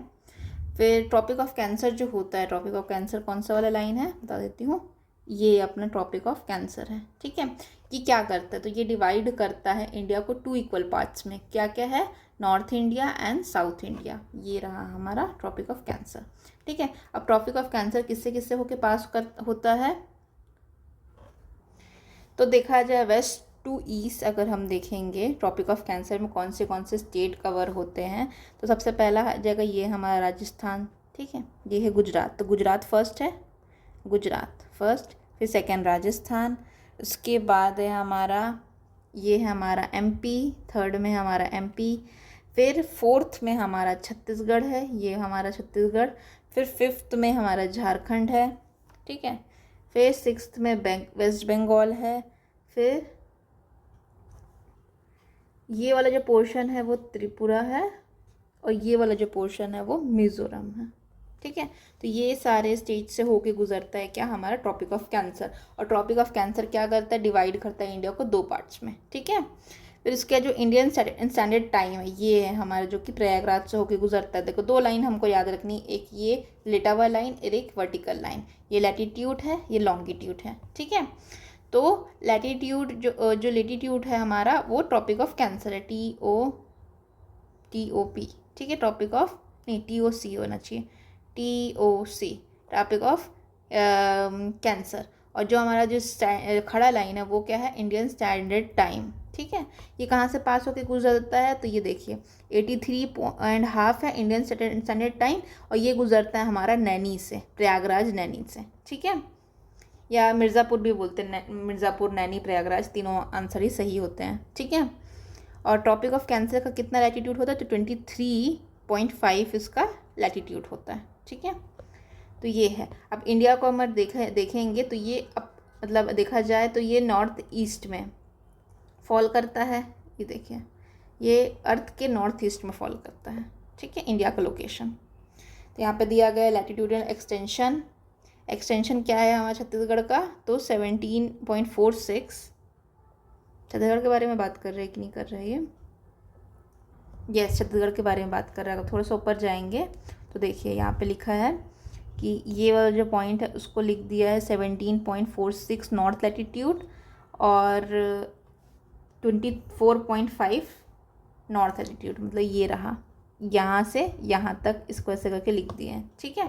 फिर ट्रॉपिक ऑफ कैंसर जो होता है, ट्रॉपिक ऑफ कैंसर कौन सा वाला लाइन है बता देती हूँ, ये अपना ट्रॉपिक ऑफ कैंसर है। ठीक है, ये क्या करता है? तो ये डिवाइड करता है इंडिया को 2 इक्वल पार्ट्स में। क्या क्या है? North India and south India. ये रहा हमारा ट्रॉपिक ऑफ कैंसर। ठीक है, अब ट्रॉपिक ऑफ कैंसर किससे किससे होके पास होता है? तो देखा जाए वेस्ट टू ईस्ट, अगर हम देखेंगे ट्रॉपिक ऑफ कैंसर में कौन से स्टेट कवर होते हैं, तो सबसे पहला जगह ये हमारा राजस्थान। ठीक है, ये है गुजरात, तो गुजरात फर्स्ट है, गुजरात फर्स्ट, फिर सेकंड राजस्थान, उसके बाद है हमारा, ये है हमारा एमपी, थर्ड में हमारा एमपी, फिर फोर्थ में हमारा छत्तीसगढ़ है, ये हमारा छत्तीसगढ़, फिर फिफ्थ में हमारा झारखंड है। ठीक है, फिर सिक्स्थ में वेस्ट बंगाल है, फिर ये वाला जो पोर्शन है वो त्रिपुरा है, और ये वाला जो पोर्शन है वो मिज़ोरम है। ठीक है, तो ये सारे स्टेट से होके गुजरता है क्या? हमारा ट्रॉपिक ऑफ कैंसर। और ट्रॉपिक ऑफ कैंसर क्या करता है? डिवाइड करता है इंडिया को 2 पार्ट्स में। ठीक है, फिर इसका जो इंडियन स्टैंडर्ड टाइम है ये है हमारा, जो कि प्रयागराज से होके गुजरता है। देखो 2 लाइन हमको याद रखनी, एक ये लेटा हुआ लाइन और एक वर्टिकल लाइन। ये लैटिट्यूड है, ये लॉन्गिट्यूड है। ठीक है, तो लैटिट्यूड जो लेटिट्यूड है हमारा वो ट्रॉपिक ऑफ कैंसर है, TOP। ठीक है, ट्रॉपिक ऑफ नहीं TOC होना चाहिए, TOC, टॉपिक ऑफ कैंसर। और जो हमारा जो खड़ा लाइन है वो क्या है? Indian standard time. ठीक है, ये कहाँ से पास होकर गुजरता है? तो ये देखिए 83.5 है इंडियन स्टैंडर्ड टाइम, और ये गुजरता है हमारा नैनी से, प्रयागराज नैनी से। ठीक है, या मिर्ज़ापुर भी बोलते हैं, मिर्ज़ापुर, नैनी, प्रयागराज, तीनों आंसर ही सही होते हैं। ठीक है, और ट्रॉपिक ऑफ कैंसर का कितना लैटिट्यूड होता है? तो 23.5 इसका लैटिट्यूड होता है। ठीक है, तो ये है। अब इंडिया को हम देखेंगे तो ये अब मतलब देखा जाए तो ये नॉर्थ ईस्ट में फॉल करता है। ये देखिए, ये अर्थ के नॉर्थ ईस्ट में फॉल करता है। ठीक है, इंडिया का लोकेशन। तो यहाँ पे दिया गया लैटिट्यूडल एक्सटेंशन। एक्सटेंशन क्या है हमारा छत्तीसगढ़ का? तो 17.46। छत्तीसगढ़ के बारे में बात कर रहे हैं कि नहीं कर रहे हैं? यस, छत्तीसगढ़ के बारे में बात कर रहा है। थोड़ा सा ऊपर जाएंगे तो देखिए यहाँ पे लिखा है कि ये वाला जो पॉइंट है उसको लिख दिया है 17.46 नॉर्थ लैटिट्यूड और 24.5 नॉर्थ लैटिट्यूड, मतलब ये रहा, यहाँ से यहाँ तक इसको ऐसे करके लिख दिए हैं। ठीक है,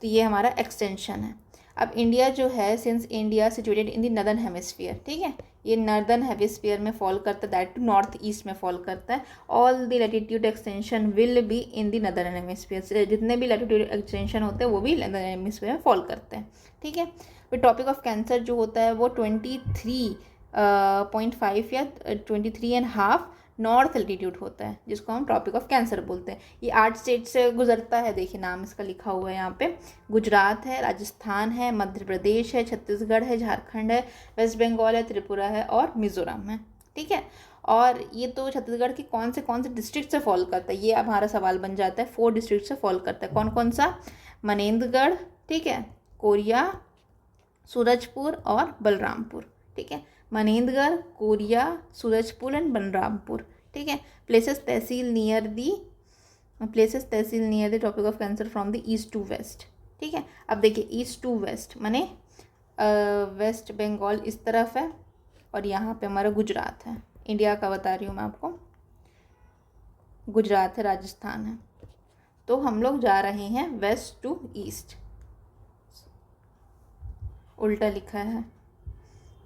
तो ये हमारा एक्सटेंशन है। अब इंडिया जो है, since India situated in the northern hemisphere, ठीक है, ये नॉर्दर्न हेमिस्फीयर में फॉल करता है, दैट टू नॉर्थ ईस्ट में फॉल करता है। All the latitude extension will be in the northern hemisphere, जितने भी लैटिट्यूड एक्सटेंशन होते हैं वो भी नदर्न हेमिस्फीयर में फॉल करते हैं, ठीक है। फिर टॉपिक ऑफ कैंसर जो होता है वो 23.5 या 23.5 नॉर्थ एल्टीट्यूड होता है, जिसको हम ट्रॉपिक ऑफ कैंसर बोलते हैं। ये 8 स्टेट से गुजरता है, देखिए नाम इसका लिखा हुआ है यहाँ पे। गुजरात है, राजस्थान है, मध्य प्रदेश है, छत्तीसगढ़ है, झारखंड है, वेस्ट बंगाल है, त्रिपुरा है और मिजोरम है, ठीक है। और ये तो छत्तीसगढ़ के कौन से डिस्ट्रिक्ट से फॉल करता है, ये हमारा सवाल बन जाता है। 4 डिस्ट्रिक्ट से फॉल करता है, कौन कौन सा? मनेंद्रगढ़, ठीक है, कोरिया, सूरजपुर और बलरामपुर, ठीक है। मनेंद्रगढ़, कोरिया, सूरजपुर एंड बलरामपुर, ठीक है। Places tehsil near the topic of cancer from the east to west, ठीक है। अब देखिए ईस्ट टू वेस्ट माने वेस्ट बंगाल इस तरफ है और यहाँ पे हमारा गुजरात है, इंडिया का बता रही हूँ मैं आपको, गुजरात है, राजस्थान है। तो हम लोग जा रहे हैं वेस्ट टू ईस्ट, उल्टा लिखा है,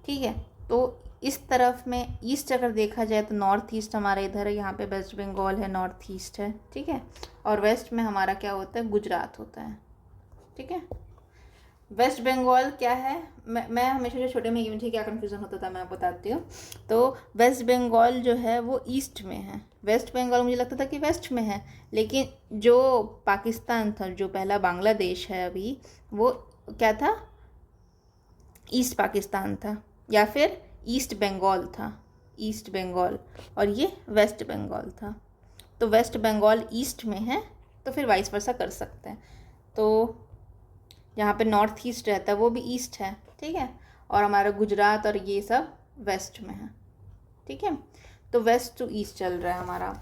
ठीक है। तो इस तरफ में ईस्ट अगर देखा जाए तो नॉर्थ ईस्ट हमारा इधर है, यहाँ पे वेस्ट बंगाल है, नॉर्थ ईस्ट है, ठीक है। और वेस्ट में हमारा क्या होता है? गुजरात होता है, ठीक है। वेस्ट बंगाल क्या है? मैं हमेशा छोटे में मुझे क्या कन्फ्यूज़न होता था मैं बताती हूँ। तो वेस्ट बंगाल जो है वो ईस्ट में है, वेस्ट बंगाल मुझे लगता था कि वेस्ट में है, लेकिन जो पाकिस्तान था, जो पहला बांग्लादेश है अभी, वो क्या था? ईस्ट पाकिस्तान था या फिर ईस्ट बंगाल था, ईस्ट बंगाल, और ये वेस्ट बंगाल था। तो वेस्ट बंगाल ईस्ट में है, तो फिर वाइस वर्सा कर सकते हैं। तो यहाँ पे नॉर्थ ईस्ट रहता है वो भी ईस्ट है, ठीक है, और हमारा गुजरात और ये सब वेस्ट में है, ठीक है। तो वेस्ट टू ईस्ट चल रहा है हमारा।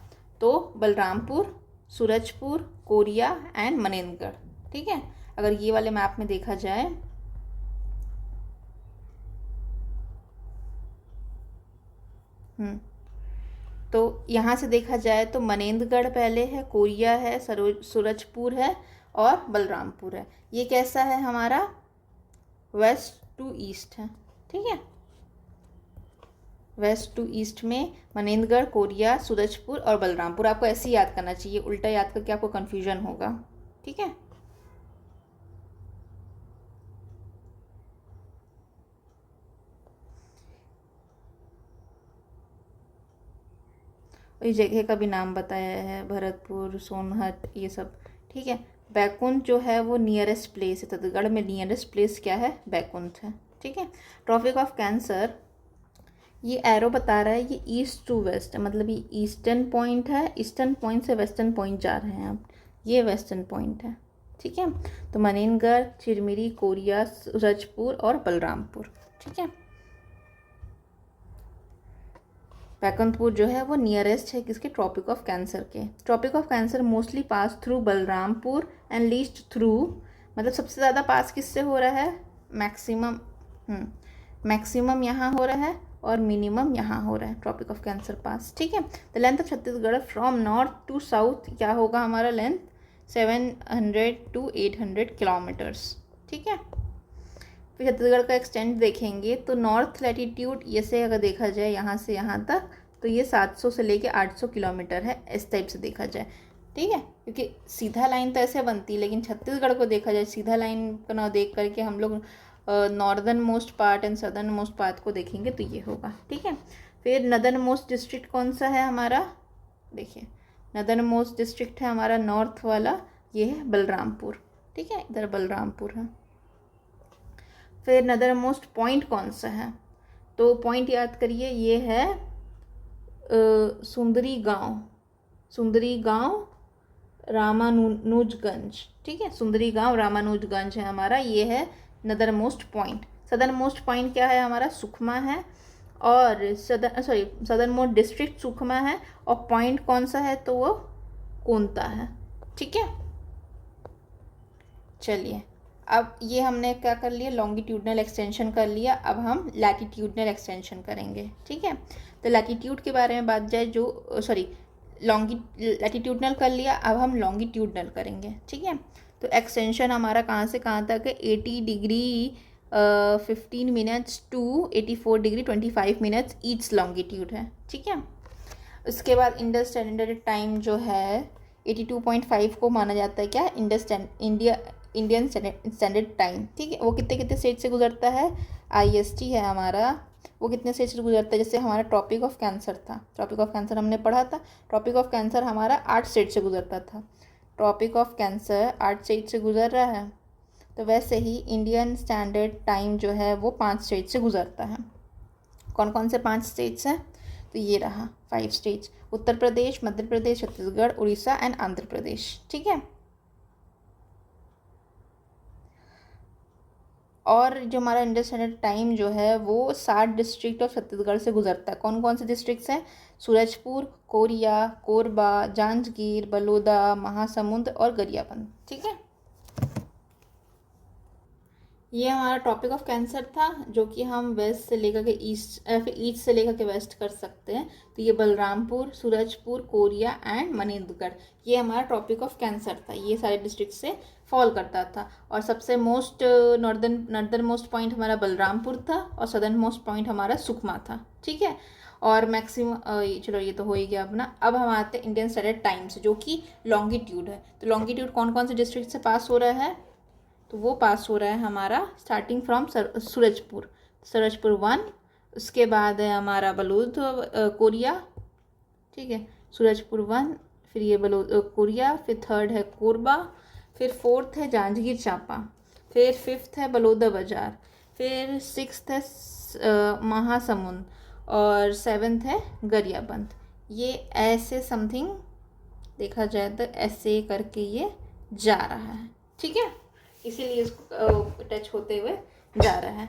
तो बलरामपुर, सूरजपुर, कोरिया एंड मनेंद्रगढ़, ठीक है। अगर ये वाले मैप में देखा जाए तो यहाँ से देखा जाए तो मनेंद्रगढ़ पहले है, कोरिया है, सूरजपुर है और बलरामपुर है। ये कैसा है हमारा? वेस्ट टू ईस्ट है, ठीक है। वेस्ट टू ईस्ट में मनेंद्रगढ़, कोरिया, सूरजपुर और बलरामपुर। आपको ऐसे ही याद करना चाहिए, उल्टा याद करके आपको कन्फ्यूजन होगा, ठीक है। इस जगह का भी नाम बताया है, भरतपुर, सोनहट, ये सब, ठीक है। बैकुंठ जो है वो नियरेस्ट प्लेस है, छत्तीसगढ़ में नियरेस्ट प्लेस क्या है? बैकुंठ है, ठीक है। ट्रॉपिक ऑफ कैंसर, ये एरो बता रहा है ये ईस्ट टू वेस्ट है, मतलब ये ईस्टर्न पॉइंट है, ईस्टर्न पॉइंट से वेस्टर्न पॉइंट जा रहे हैं आप, ये वेस्टर्न पॉइंट है, ठीक है। तो मनेंद्रगढ़, चिरमिरी, कोरिया, सूरजपुर और बलरामपुर, ठीक है। बैकुंठपुर जो है वो नियरेस्ट है किसके? ट्रॉपिक ऑफ कैंसर के। Tropic of cancer mostly pass through Balrampur and least through, मतलब सबसे ज़्यादा पास किससे हो रहा है? मैक्सिमम यहाँ हो रहा है और मिनिमम यहाँ हो रहा है ट्रॉपिक ऑफ कैंसर पास, ठीक है। The length of Chhattisgarh from north to south क्या होगा हमारा लेंथ? 700 to 800 किलोमीटर्स, ठीक है। फिर छत्तीसगढ़ का एक्सटेंट देखेंगे तो नॉर्थ लैटिट्यूड ये से अगर देखा जाए यहाँ से यहाँ तक तो ये 700 से लेके 800 किलोमीटर है, इस टाइप से देखा जाए, ठीक है। क्योंकि सीधा लाइन तो ऐसे बनती है, लेकिन छत्तीसगढ़ को देखा जाए सीधा लाइन को ना देख करके हम लोग northern most part and southern most part को देखेंगे तो ये होगा, ठीक है। फिर नदर्न मोस्ट डिस्ट्रिक्ट कौन सा है हमारा? देखिए नदर्न मोस्ट डिस्ट्रिक्ट है हमारा नॉर्थ वाला, ये है बलरामपुर, ठीक है, इधर बलरामपुर है। फिर नदर मोस्ट पॉइंट कौन सा है? तो पॉइंट याद करिए, ये है सुंदरी गांव रामानुजगंज, ठीक है। सुंदरी गांव रामानुजगंज है हमारा, ये है नदर most point. Southern most point क्या है हमारा? सुकमा है, और सदर्न मोस्ट डिस्ट्रिक्ट सुकमा है, और पॉइंट कौन सा है? तो वो कोंता है, ठीक है। चलिए अब ये हमने क्या कर लिया? लॉन्गिट्यूडनल एक्सटेंशन कर लिया, अब हम लैटिट्यूडनल एक्सटेंशन करेंगे, ठीक है। तो लैटिट्यूड के बारे में बात जाए लैटिट्यूडनल कर लिया, अब हम लॉन्गिट्यूडनल करेंगे, ठीक है। तो एक्सटेंशन हमारा कहाँ से कहाँ तक है, 80 degree 15 minutes to 84 degree 25 minutes each longitude है, ठीक है। उसके बाद इंडियन स्टैंडर्ड टाइम जो है 82.5 को माना जाता है क्या, इंडियन स्टैंडर्ड टाइम, ठीक है। वो कितने कितने स्टेट से गुजरता है, IST है हमारा, वो कितने स्टेट से गुजरता है, जैसे हमारा ट्रॉपिक ऑफ कैंसर था, ट्रॉपिक ऑफ कैंसर हमने पढ़ा था, ट्रॉपिक ऑफ कैंसर हमारा 8 स्टेट से गुजरता था, ट्रॉपिक ऑफ कैंसर 8 स्टेट से गुजर रहा है। तो वैसे ही इंडियन स्टैंडर्ड टाइम जो है वो 5 स्टेट से गुजरता है। कौन कौन से 5 स्टेट्स हैं, तो ये रहा 5 स्टेट्स, उत्तर प्रदेश, मध्य प्रदेश, छत्तीसगढ़, उड़ीसा एंड आंध्र प्रदेश, ठीक है। और जो हमारा इंडियन स्टैंडर्ड टाइम जो है वो 60 डिस्ट्रिक्ट ऑफ छत्तीसगढ़ से गुजरता है। कौन कौन से डिस्ट्रिक्ट्स हैं, सूरजपुर, कोरिया, कोरबा, जांजगीर, बलौदा, महासमुंद और गरियाबंद, ठीक है। ये हमारा टॉपिक ऑफ कैंसर था, जो कि हम वेस्ट से लेकर के ईस्ट फिर ईस्ट से लेकर के वेस्ट कर सकते हैं। तो ये बलरामपुर, सूरजपुर, कोरिया एंड मनेंद्रगढ़, ये हमारा टॉपिक ऑफ कैंसर था, ये सारे डिस्ट्रिक्ट से फॉल करता था। और सबसे मोस्ट नॉर्दर्न मोस्ट पॉइंट हमारा बलरामपुर था और सदर्न मोस्ट पॉइंट हमारा सुकमा था, ठीक है। और मैक्सिमम चलो ये तो हो ही गया अपना। अब हम आते हैं इंडियन स्टैंडर्ड टाइम से, जो कि लॉन्गिट्यूड है। तो लॉन्गिट्यूड कौन कौन से डिस्ट्रिक्ट से पास हो रहा है, तो वो पास हो रहा है हमारा स्टार्टिंग फ्रॉम सूरजपुर 1, उसके बाद है हमारा बलूद कोरिया, ठीक है, सूरजपुर 1, फिर ये बलूद कोरिया, फिर 3rd है कोरबा, फिर 4th है जांजगीर चांपा, फिर 5th है बलौदा बाजार, फिर 6th है महासमुंद और 7th है गरियाबंद। ये ऐसे समथिंग देखा जाए तो ऐसे करके ये जा रहा है, ठीक है, इसीलिए इसको टच होते हुए जा रहा है।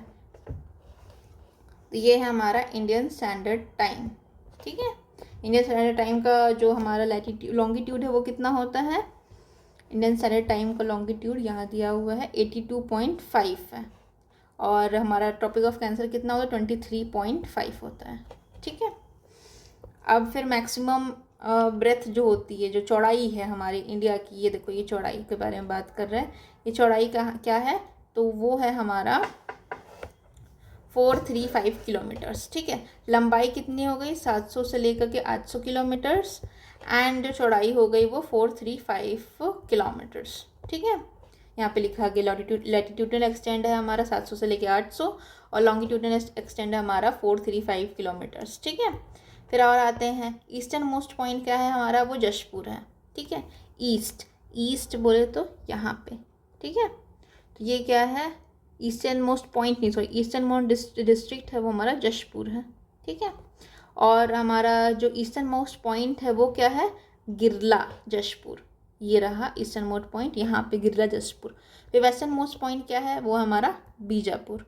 तो ये है हमारा इंडियन स्टैंडर्ड टाइम, ठीक है। इंडियन स्टैंडर्ड टाइम का जो हमारा लॉन्गिट्यूड है वो कितना होता है, इंडियन स्टैंडर्ड टाइम का लॉन्गिट्यूड यहाँ दिया हुआ है 82.5 है, और हमारा टॉपिक ऑफ कैंसर कितना होता है 23.5 होता है, ठीक है। अब फिर मैक्सिमम ब्रेथ जो होती है, जो चौड़ाई है हमारे इंडिया की, ये देखो ये चौड़ाई के बारे में बात कर रहे हैं, ये चौड़ाई का क्या है, तो वो है हमारा 435 किलोमीटर्स, ठीक है। लंबाई कितनी हो गई, 700 से लेकर के 800 किलोमीटर्स, एंड जो चौड़ाई हो गई वो 435 किलोमीटर्स, ठीक है। यहाँ पे लिखा गया लैटिट्यूडनल एक्सटेंड है हमारा 700 से लेकर 800 और लॉन्गिट्यूडनल एक्सटेंड है हमारा 435 किलोमीटर्स, ठीक है। फिर और आते हैं ईस्टर्न मोस्ट पॉइंट क्या है हमारा, वो जशपुर है, ठीक है। ईस्ट बोले तो यहाँ पे, ठीक है। तो ये क्या है, ईस्टर्न मोस्ट पॉइंट नहीं, सॉरी ईस्टर्न मोस्ट डिस्ट्रिक्ट है वो हमारा जशपुर है, ठीक है। और हमारा जो ईस्टर्न मोस्ट पॉइंट है वो क्या है, गिरला जशपुर, ये रहा ईस्टर्न मोस्ट पॉइंट, यहाँ पे गिरला जशपुर। फिर वेस्टर्न मोस्ट पॉइंट क्या है, वो हमारा बीजापुर,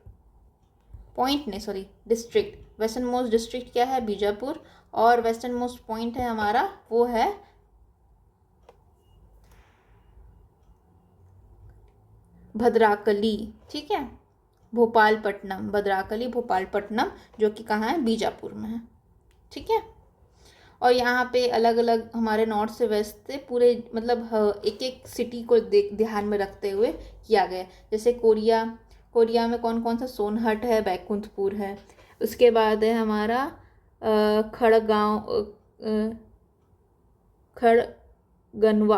पॉइंट नहीं sorry district, western most district क्या है, बीजापुर, और वेस्टर्न मोस्ट पॉइंट है हमारा वो है भद्राकली, ठीक है, भोपालपट्टनम, भद्राकली भोपालपट्टनम, जो कि कहाँ है, बीजापुर में है, ठीक है। और यहाँ पे अलग अलग हमारे नॉर्थ से वेस्ट से पूरे मतलब एक एक सिटी को ध्यान में रखते हुए किया गया। जैसे कोरिया में कौन कौन सा, सोनहट है, बैकुंठपुर है, उसके बाद है हमारा खड़गनवा,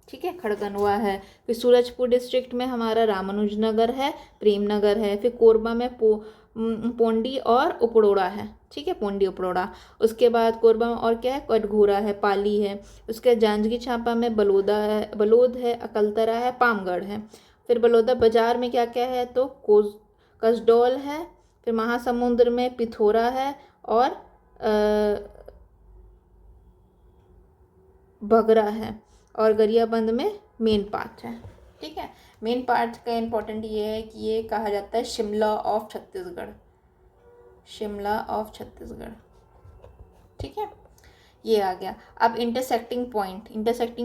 ठीक है, खड़गनवा है। फिर सूरजपुर डिस्ट्रिक्ट में हमारा रामानुजनगर है, प्रेमनगर है। फिर कोरबा में पोंडी और उपड़ोड़ा है, ठीक है, पोंडी उपड़ोड़ा। उसके बाद कोरबा में और क्या है, कटघोरा है, पाली है। उसके जांजगीर चांपा में बलौद है, अकलतरा है, पामगढ़ है। फिर बलौदा बाजार में क्या क्या है, तो कसडोल है। फिर महासमुंद में पिथौरा है और बगरा है, और गरियाबंद में मेन पार्ट है, ठीक है। मेन पार्ट का इम्पोर्टेंट ये है कि ये कहा जाता है शिमला ऑफ छत्तीसगढ़, शिमला ऑफ छत्तीसगढ़, ठीक है, ये आ गया। अब इंटरसेक्टिंग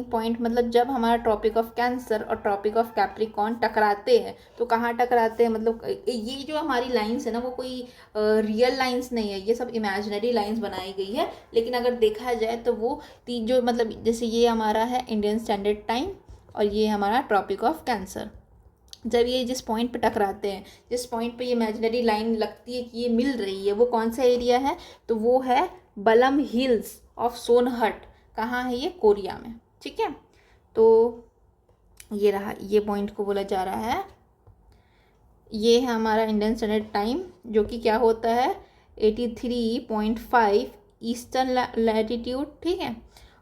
पॉइंट मतलब जब हमारा ट्रॉपिक ऑफ कैंसर और ट्रॉपिक ऑफ कैप्रिकॉर्न टकराते हैं, तो कहाँ टकराते हैं, मतलब ये जो हमारी लाइंस है ना, वो कोई रियल लाइंस नहीं है, ये सब इमेजिनरी लाइंस बनाई गई है। लेकिन अगर देखा जाए तो वो जो मतलब जैसे ये हमारा है इंडियन स्टैंडर्ड टाइम, और ये हमारा ट्रॉपिक ऑफ कैंसर। जब ये जिस पॉइंट पे टकराते हैं, जिस पॉइंट पे ये इमेजिनरी लाइन लगती है कि ये मिल रही है, वो कौन सा एरिया है, तो वो है बलम हिल्स ऑफ सोनहट। कहाँ है ये? कोरिया में। ठीक है, तो ये रहा, ये पॉइंट को बोला जा रहा है। ये है हमारा इंडियन स्टैंडर्ड टाइम, जो कि क्या होता है 83.5 ईस्टर्न लैटिट्यूड। ठीक है,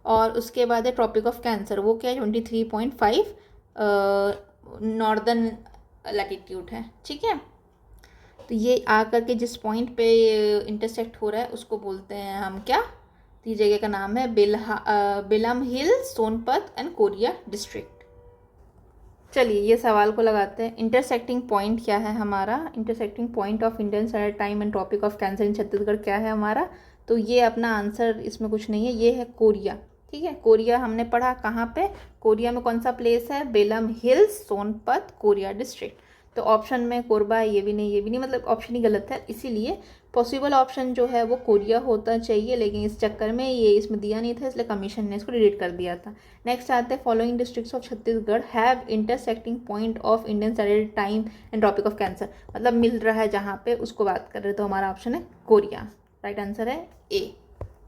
और उसके बाद है ट्रॉपिक ऑफ कैंसर, वो क्या है 23.5 नॉर्दर्न लैटिट्यूड है। ठीक है, तो ये आकर के जिस पॉइंट पे इंटरसेक्ट हो रहा है उसको बोलते हैं हम क्या? तो ये जगह का नाम है बिलम हिल, सोनपत एंड कोरिया डिस्ट्रिक्ट। चलिए ये सवाल को लगाते हैं। इंटरसेक्टिंग पॉइंट क्या है हमारा? Intersecting point of Indian standard time and tropic of cancer in Chhattisgarh क्या है हमारा? तो ये अपना आंसर, इसमें कुछ नहीं है, ये है कोरिया। ठीक है, कोरिया हमने पढ़ा कहाँ पे? कोरिया में कौन सा प्लेस है? Belum hills, Sonipat, Korea district. तो ऑप्शन में कोरबा है, ये भी नहीं, ये भी नहीं, मतलब ऑप्शन ही गलत है। इसीलिए पॉसिबल ऑप्शन जो है वो कोरिया होता चाहिए, लेकिन इस चक्कर में ये इसमें दिया नहीं था, इसलिए कमीशन ने इसको डिलीट कर दिया था। नेक्स्ट आते हैं, following districts of Chhattisgarh have intersecting point of Indian standard time and tropic of cancer. मतलब मिल रहा है जहाँ पे, उसको बात कर रहे, तो हमारा ऑप्शन है कोरिया। राइट आंसर है ए।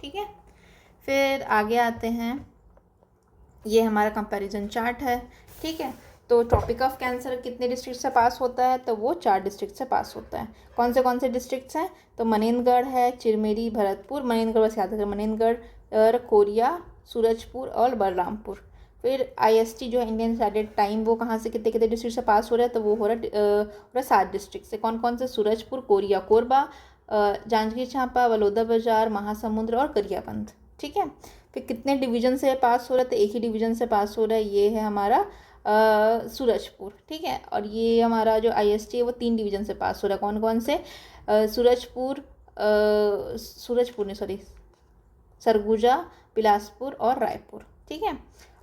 ठीक है, फिर आगे आते हैं, ये हमारा कंपैरिजन चार्ट है। ठीक है, तो ट्रॉपिक ऑफ कैंसर कितने डिस्ट्रिक्ट से पास होता है? तो वो 4 डिस्ट्रिक्ट से पास होता है। कौन से डिस्ट्रिक्ट्स हैं? तो मनेंद्रगढ़ है, चिरमेरी, भरतपुर, मनेंद्रगढ़ बस याद रखें, मनेंद्रगढ़ और कोरिया, सूरजपुर और बलरामपुर। फिर IST जो है इंडियन स्टैंडर्ड टाइम, वो कहाँ से कितने कितने डिस्ट्रिक्ट से पास हो रहा है? तो वो हो रहा है 7 डिस्ट्रिक्ट से। कौन से? सूरजपुर, कोरिया, कोरबा, जांजगीर चांपा, बलौदा बाजार, महासमुंद और गरियाबंद। ठीक है, फिर कितने डिवीजन से पास हो रहा है? तो एक ही डिवीजन से पास हो रहा है, ये है हमारा सूरजपुर। ठीक है, और ये हमारा जो IST है वो 3 डिवीजन से पास हो रहा है। कौन से? सूरजपुर नहीं, सॉरी, सरगुजा, बिलासपुर और रायपुर। ठीक है,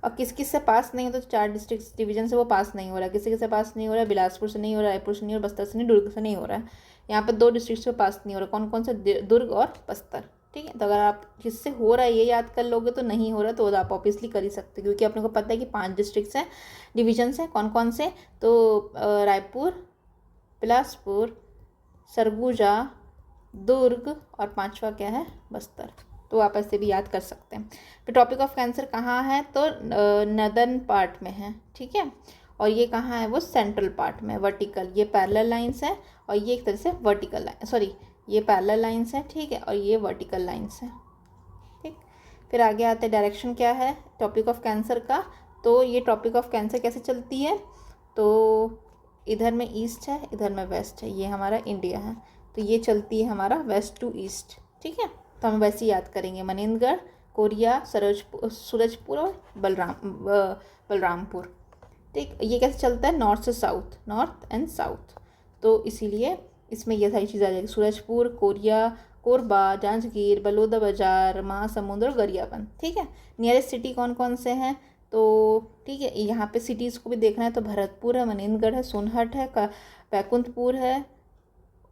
और किस से पास नहीं है? तो 4 डिस्ट्रिक्ट डिवीजन से वो पास नहीं हो रहा है। किसी से पास नहीं हो रहा है? बिलासपुर से नहीं हो रहा है, रायपुर से नहीं हो रहा है, बस्तर से नहीं, दुर्ग से नहीं हो रहा है। यहाँ पे 2 डिस्ट्रिक्ट से पास नहीं हो रहा है। कौन से? दुर्ग और बस्तर। ठीक है, तो अगर आप किससे हो रहा है ये याद कर लोगे तो नहीं हो रहा तो आप ऑब्वियसली कर ही सकते, क्योंकि अपने को पता है कि 5 डिस्ट्रिक्ट्स हैं, डिवीजन्स हैं। कौन से? तो रायपुर, बिलासपुर, सरगुजा, दुर्ग और 5वां क्या है? बस्तर। तो आप ऐसे भी याद कर सकते हैं। फिर टॉपिक ऑफ कैंसर कहाँ है? तो नदर्न पार्ट में है। ठीक है, और ये कहाँ है? वो सेंट्रल पार्ट में, वर्टिकल। ये पैरेलल लाइंस है और ये एक तरह से वर्टिकल लाइन, सॉरी ये पैरेलल लाइंस है। ठीक है, और ये वर्टिकल लाइंस है। ठीक, फिर आगे आते हैं डायरेक्शन क्या है टॉपिक ऑफ कैंसर का। तो ये टॉपिक ऑफ कैंसर कैसे चलती है? तो इधर में ईस्ट है, इधर में वेस्ट है, ये हमारा इंडिया है, तो ये चलती है हमारा वेस्ट टू ईस्ट। ठीक है, तो हम वैसे याद करेंगे, मनेंद्रगढ़, कोरिया, सूरजपुर और बलरामपुर। ठीक, ये कैसे चलता है? नॉर्थ से साउथ, नॉर्थ एंड साउथ। तो इसीलिए इसमें ये सारी चीज़ें आ जाएगी, सूरजपुर, कोरिया, कोरबा, जांजगीर, बलौदा बाजार, महासमुंद और गरियाबंद। ठीक है, नियरेस्ट सिटी कौन से हैं? तो ठीक है, यहाँ पे सिटीज़ को भी देखना है, तो भरतपुर है, मनेंद्रगढ़ है, सोनहट है, बैकुंठपुर है,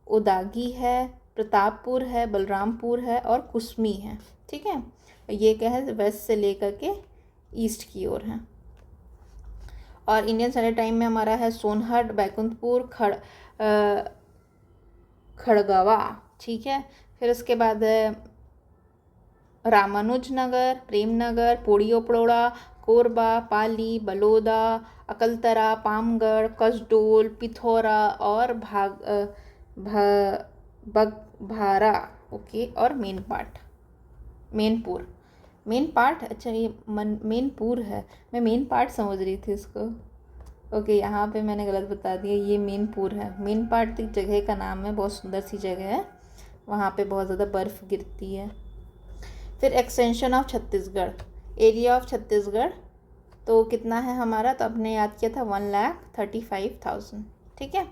उदागी है, प्रतापपुर है, बलरामपुर है और कुसमी है। ठीक है, ये क्या है? वेस्ट से लेकर के ईस्ट की ओर है। और इंडियन स्टैंडर्ड टाइम में हमारा है सोनहट, बैकुंठपुर, खड़गवा। ठीक है, फिर उसके बाद है रामानुजनगर, प्रेमनगर, पोड़ी ओपड़ोड़ा, कोरबा, पाली, बलौदा, अकलतरा, पामगढ़, कसडोल, पिथौरा और बगभारा। ओके, और मेन पार्ट, अच्छा ये मेनपुर है, मैं मेन पार्ट समझ रही थी इसको। ओके, यहाँ पे मैंने गलत बता दिया, ये मेनपुर है। मेन पार्ट एक जगह का नाम है, बहुत सुंदर सी जगह है, वहाँ पे बहुत ज़्यादा बर्फ़ गिरती है। फिर extension of Chhattisgarh, area of Chhattisgarh तो कितना है हमारा? तो आपने याद किया था 1,35,000। ठीक है,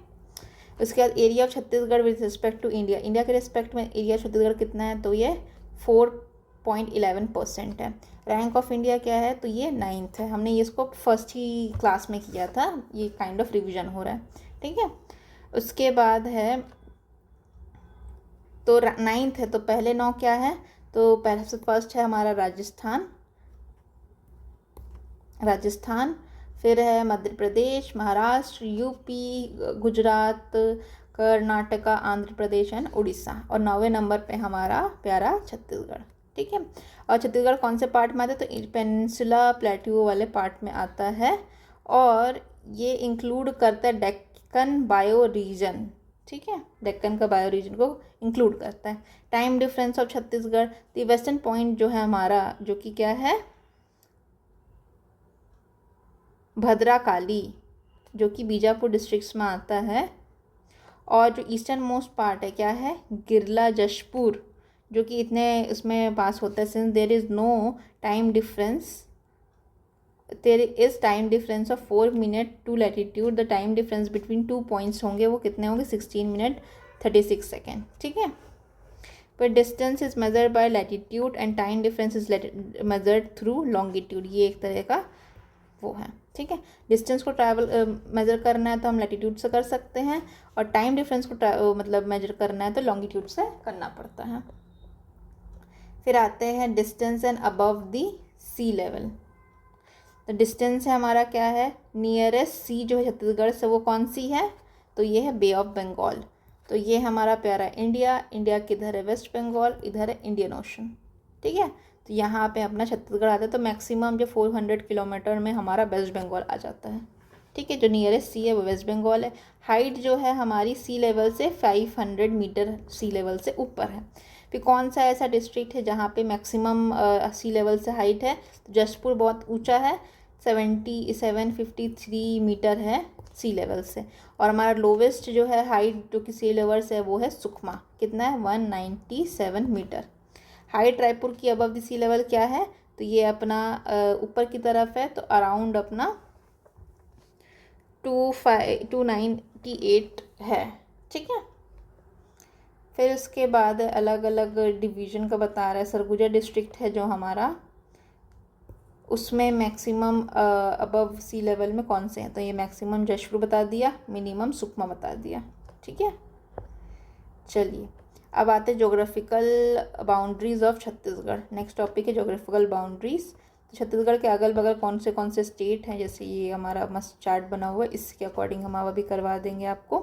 उसके बाद area of Chhattisgarh with respect to India, India के रिस्पेक्ट में एरिया छत्तीसगढ़ कितना है? तो ये 4.11% है। रैंक ऑफ इंडिया क्या है? तो ये 9th है। हमने ये इसको फर्स्ट ही क्लास में किया था, ये काइंड ऑफ रिवीजन हो रहा है। ठीक है, उसके बाद है तो 9th है, तो पहले 9 क्या है? तो फर्स्ट है हमारा राजस्थान। फिर है मध्य प्रदेश, महाराष्ट्र, यूपी, गुजरात, कर्नाटका, आंध्र प्रदेश एंड उड़ीसा। और 9वें नंबर पे हमारा प्यारा छत्तीसगढ़। ठीक है, और छत्तीसगढ़ कौन से पार्ट में आता है? तो पेनिनसुला प्लेट्यू वाले पार्ट में आता है, और ये इंक्लूड करता है डेक्कन बायो रीजन। ठीक है, डेक्कन का बायो रीजन को इंक्लूड करता है। Time difference of Chhattisgarh, the western point जो है हमारा, जो कि क्या है, भद्राकाली, जो कि बीजापुर डिस्ट्रिक्ट्स में आता है। और जो ईस्टर्न मोस्ट पार्ट है क्या है, गिरला जशपुर, जो कि इतने इसमें पास होता है। Since there is no time difference, there is time difference of 4 minute to latitude, the time difference between 2 points होंगे वो कितने होंगे, 16 मिनट 36 सेकेंड। ठीक है, पर distance is measured by latitude and time difference is measured through longitude. ये एक तरह का वो है। ठीक है, डिस्टेंस को ट्रैवल मेज़र करना है तो हम लैटिट्यूड से कर सकते हैं, और टाइम डिफरेंस को मतलब मेजर करना है तो लॉन्गिट्यूड से करना पड़ता है। फिर आते हैं distance and above the sea level. तो डिस्टेंस है हमारा क्या है, नियरेस्ट सी जो है छत्तीसगढ़ से वो कौन सी है, तो ये है बे ऑफ बंगाल। तो ये हमारा प्यारा इंडिया, इंडिया किधर है, वेस्ट बंगाल, इधर है इंडियन ओशन। ठीक है, तो यहाँ पे अपना छत्तीसगढ़ आता है। तो मैक्सिमम जो 400 किलोमीटर में हमारा वेस्ट बंगाल आ जाता है। ठीक है, जो नियरेस्ट सी है वो वेस्ट बंगाल है। हाइट जो है हमारी सी लेवल से 500 मीटर सी लेवल से ऊपर है। फिर कौन सा ऐसा डिस्ट्रिक्ट है जहाँ पे मैक्सिमम सी लेवल से हाइट है, तो जशपुर बहुत ऊंचा है, 753 मीटर है सी लेवल से। और हमारा लोवेस्ट जो है हाइट जो कि सी लेवल से है वो है सुकमा, कितना है, 197 मीटर। हाइट रायपुर की अबव द सी लेवल क्या है, तो ये अपना ऊपर की तरफ है, तो अराउंड अपना 298 है। ठीक है, फिर उसके बाद अलग अलग डिवीज़न का बता रहा है। सरगुजा डिस्ट्रिक्ट है जो हमारा, उसमें मैक्सिमम अबव सी लेवल में कौन से हैं, तो ये मैक्सिमम जशपुर बता दिया, मिनिमम सुकमा बता दिया। ठीक है, चलिए अब आते हैं geographical boundaries of Chhattisgarh. Next topic है जोग्राफिकल बाउंड्रीज़। तो छत्तीसगढ़ के अगल बगल कौन से स्टेट हैं, जैसे ये हमारा मस्त चार्ट बना हुआ है, इसके अकॉर्डिंग हम अभी करवा देंगे आपको।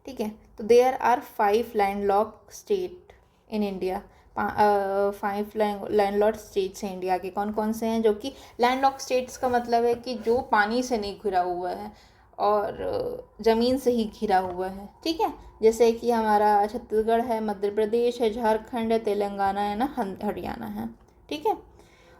ठीक है, तो there are 5 landlock state in India. 5 landlock states हैं इंडिया के। कौन कौन से हैं, जो कि लैंडलॉक स्टेट्स का मतलब है कि जो पानी से नहीं घिरा हुआ है और ज़मीन से ही घिरा हुआ है। ठीक है, जैसे कि हमारा छत्तीसगढ़ है, मध्य प्रदेश है, झारखंड है, तेलंगाना है ना, हरियाणा है। ठीक है,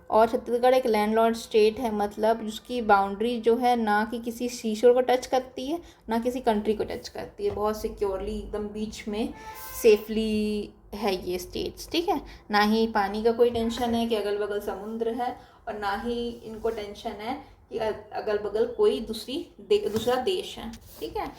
और छत्तीसगढ़ एक लैंडलॉर्ड स्टेट है, मतलब जिसकी बाउंड्री जो है ना कि किसी सीशोर को टच करती है ना किसी कंट्री को टच करती है, बहुत सिक्योरली एकदम बीच में सेफली है ये स्टेट्स। ठीक है, ना ही पानी का कोई टेंशन है कि अगल बगल समुद्र है, और ना ही इनको टेंशन है कि अगल बगल कोई दूसरा देश है। ठीक है,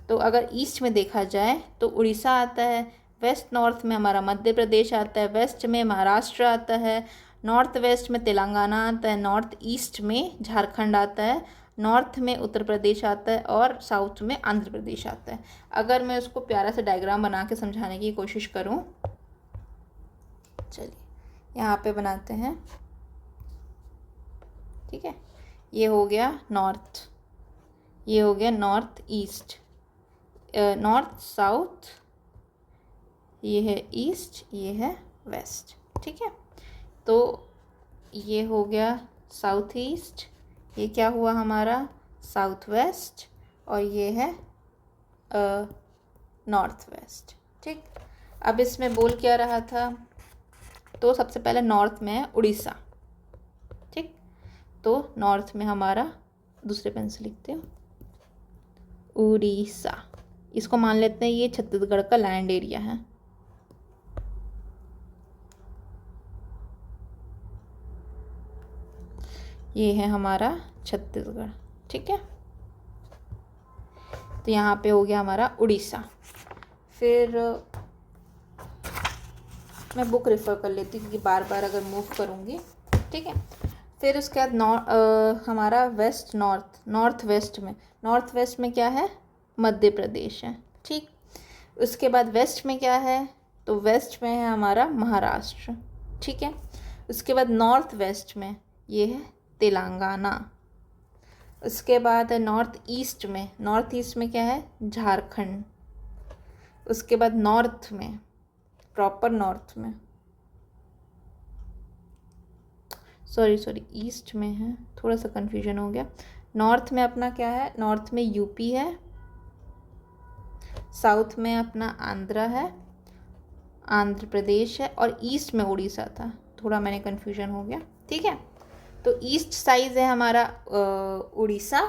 तो अगर ईस्ट में देखा जाए तो उड़ीसा आता है, वेस्ट नॉर्थ में हमारा मध्य प्रदेश आता है, वेस्ट में महाराष्ट्र आता है, नॉर्थ वेस्ट में तेलंगाना आता है, नॉर्थ ईस्ट में झारखंड आता है, नॉर्थ में उत्तर प्रदेश आता है, और साउथ में आंध्र प्रदेश आता है। अगर मैं उसको प्यारा सा डायग्राम बना के समझाने की कोशिश करूं, चलिए यहाँ पे बनाते हैं। ठीक है, ये हो गया नॉर्थ, ये हो गया नॉर्थ ईस्ट, नॉर्थ साउथ, ये है ईस्ट, ये है वेस्ट। ठीक है, तो ये हो गया साउथ ईस्ट, ये क्या हुआ हमारा साउथ वेस्ट, और ये है नॉर्थ वेस्ट। ठीक, अब इसमें बोल क्या रहा था, तो सबसे पहले नॉर्थ में है उड़ीसा। ठीक, तो नॉर्थ में हमारा, दूसरे पेन से लिखते हो, उड़ीसा, इसको मान लेते हैं ये छत्तीसगढ़ का लैंड एरिया है। ये है हमारा छत्तीसगढ़। ठीक है, तो यहाँ पे हो गया हमारा उड़ीसा। फिर मैं बुक रेफ़र कर लेती हूँ क्योंकि बार बार अगर मूव करूँगी। ठीक है, फिर उसके बाद हमारा वेस्ट नॉर्थ वेस्ट में क्या है, मध्य प्रदेश है। ठीक, उसके बाद वेस्ट में क्या है, तो वेस्ट में है हमारा महाराष्ट्र। ठीक है, उसके बाद नॉर्थ वेस्ट में ये है तेलंगाना। उसके बाद है नॉर्थ ईस्ट में क्या है, झारखंड। उसके बाद नॉर्थ में, प्रॉपर नॉर्थ में, सॉरी ईस्ट में है, थोड़ा सा कन्फ्यूजन हो गया। नॉर्थ में अपना क्या है, नॉर्थ में यूपी है, साउथ में अपना आंध्र प्रदेश है, और ईस्ट में उड़ीसा था, थोड़ा मैंने कन्फ्यूजन हो गया। ठीक है, तो ईस्ट साइड है हमारा उड़ीसा।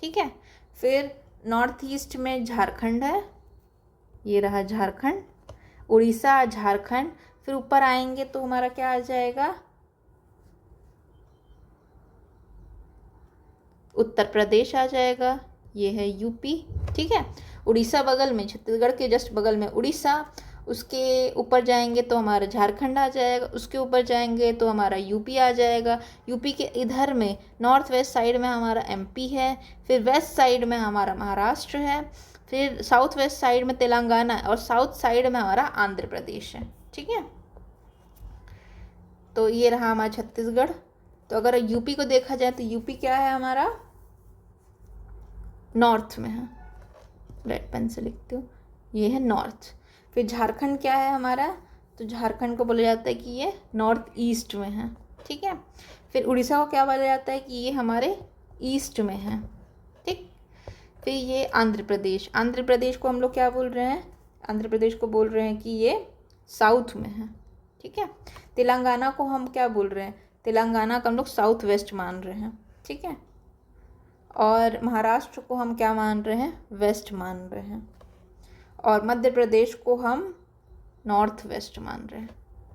ठीक है, फिर नॉर्थ ईस्ट में झारखंड है, ये रहा झारखंड, उड़ीसा, झारखंड। फिर ऊपर आएंगे तो हमारा क्या आ जाएगा, उत्तर प्रदेश आ जाएगा, ये है यूपी। ठीक है, उड़ीसा बगल में, छत्तीसगढ़ के जस्ट बगल में उड़ीसा, उसके ऊपर जाएंगे तो हमारा झारखंड आ जाएगा, उसके ऊपर जाएंगे तो हमारा यूपी आ जाएगा। यूपी के इधर में नॉर्थ वेस्ट साइड में हमारा एमपी है, फिर वेस्ट साइड में हमारा महाराष्ट्र है, फिर साउथ वेस्ट साइड में तेलंगाना है, और साउथ साइड में हमारा आंध्र प्रदेश है। ठीक है, तो ये रहा हमारा छत्तीसगढ़। तो अगर यूपी को देखा जाए तो यूपी क्या है हमारा, नॉर्थ में है, रेड पेन से लिखती हूँ, ये है नॉर्थ। फिर झारखंड क्या है हमारा, तो झारखंड को बोला जाता है कि ये नॉर्थ ईस्ट में है। ठीक है, फिर उड़ीसा को क्या बोला जाता है कि ये हमारे ईस्ट में है। ठीक, फिर ये आंध्र प्रदेश को हम लोग क्या बोल रहे हैं, आंध्र प्रदेश को बोल रहे हैं कि ये साउथ में है। ठीक है, तेलंगाना को हम क्या बोल रहे हैं, तेलंगाना को हम लोग साउथ वेस्ट मान रहे हैं। ठीक है, और महाराष्ट्र को हम क्या मान रहे हैं, वेस्ट मान रहे हैं, और मध्य प्रदेश को हम नॉर्थ वेस्ट मान रहे हैं।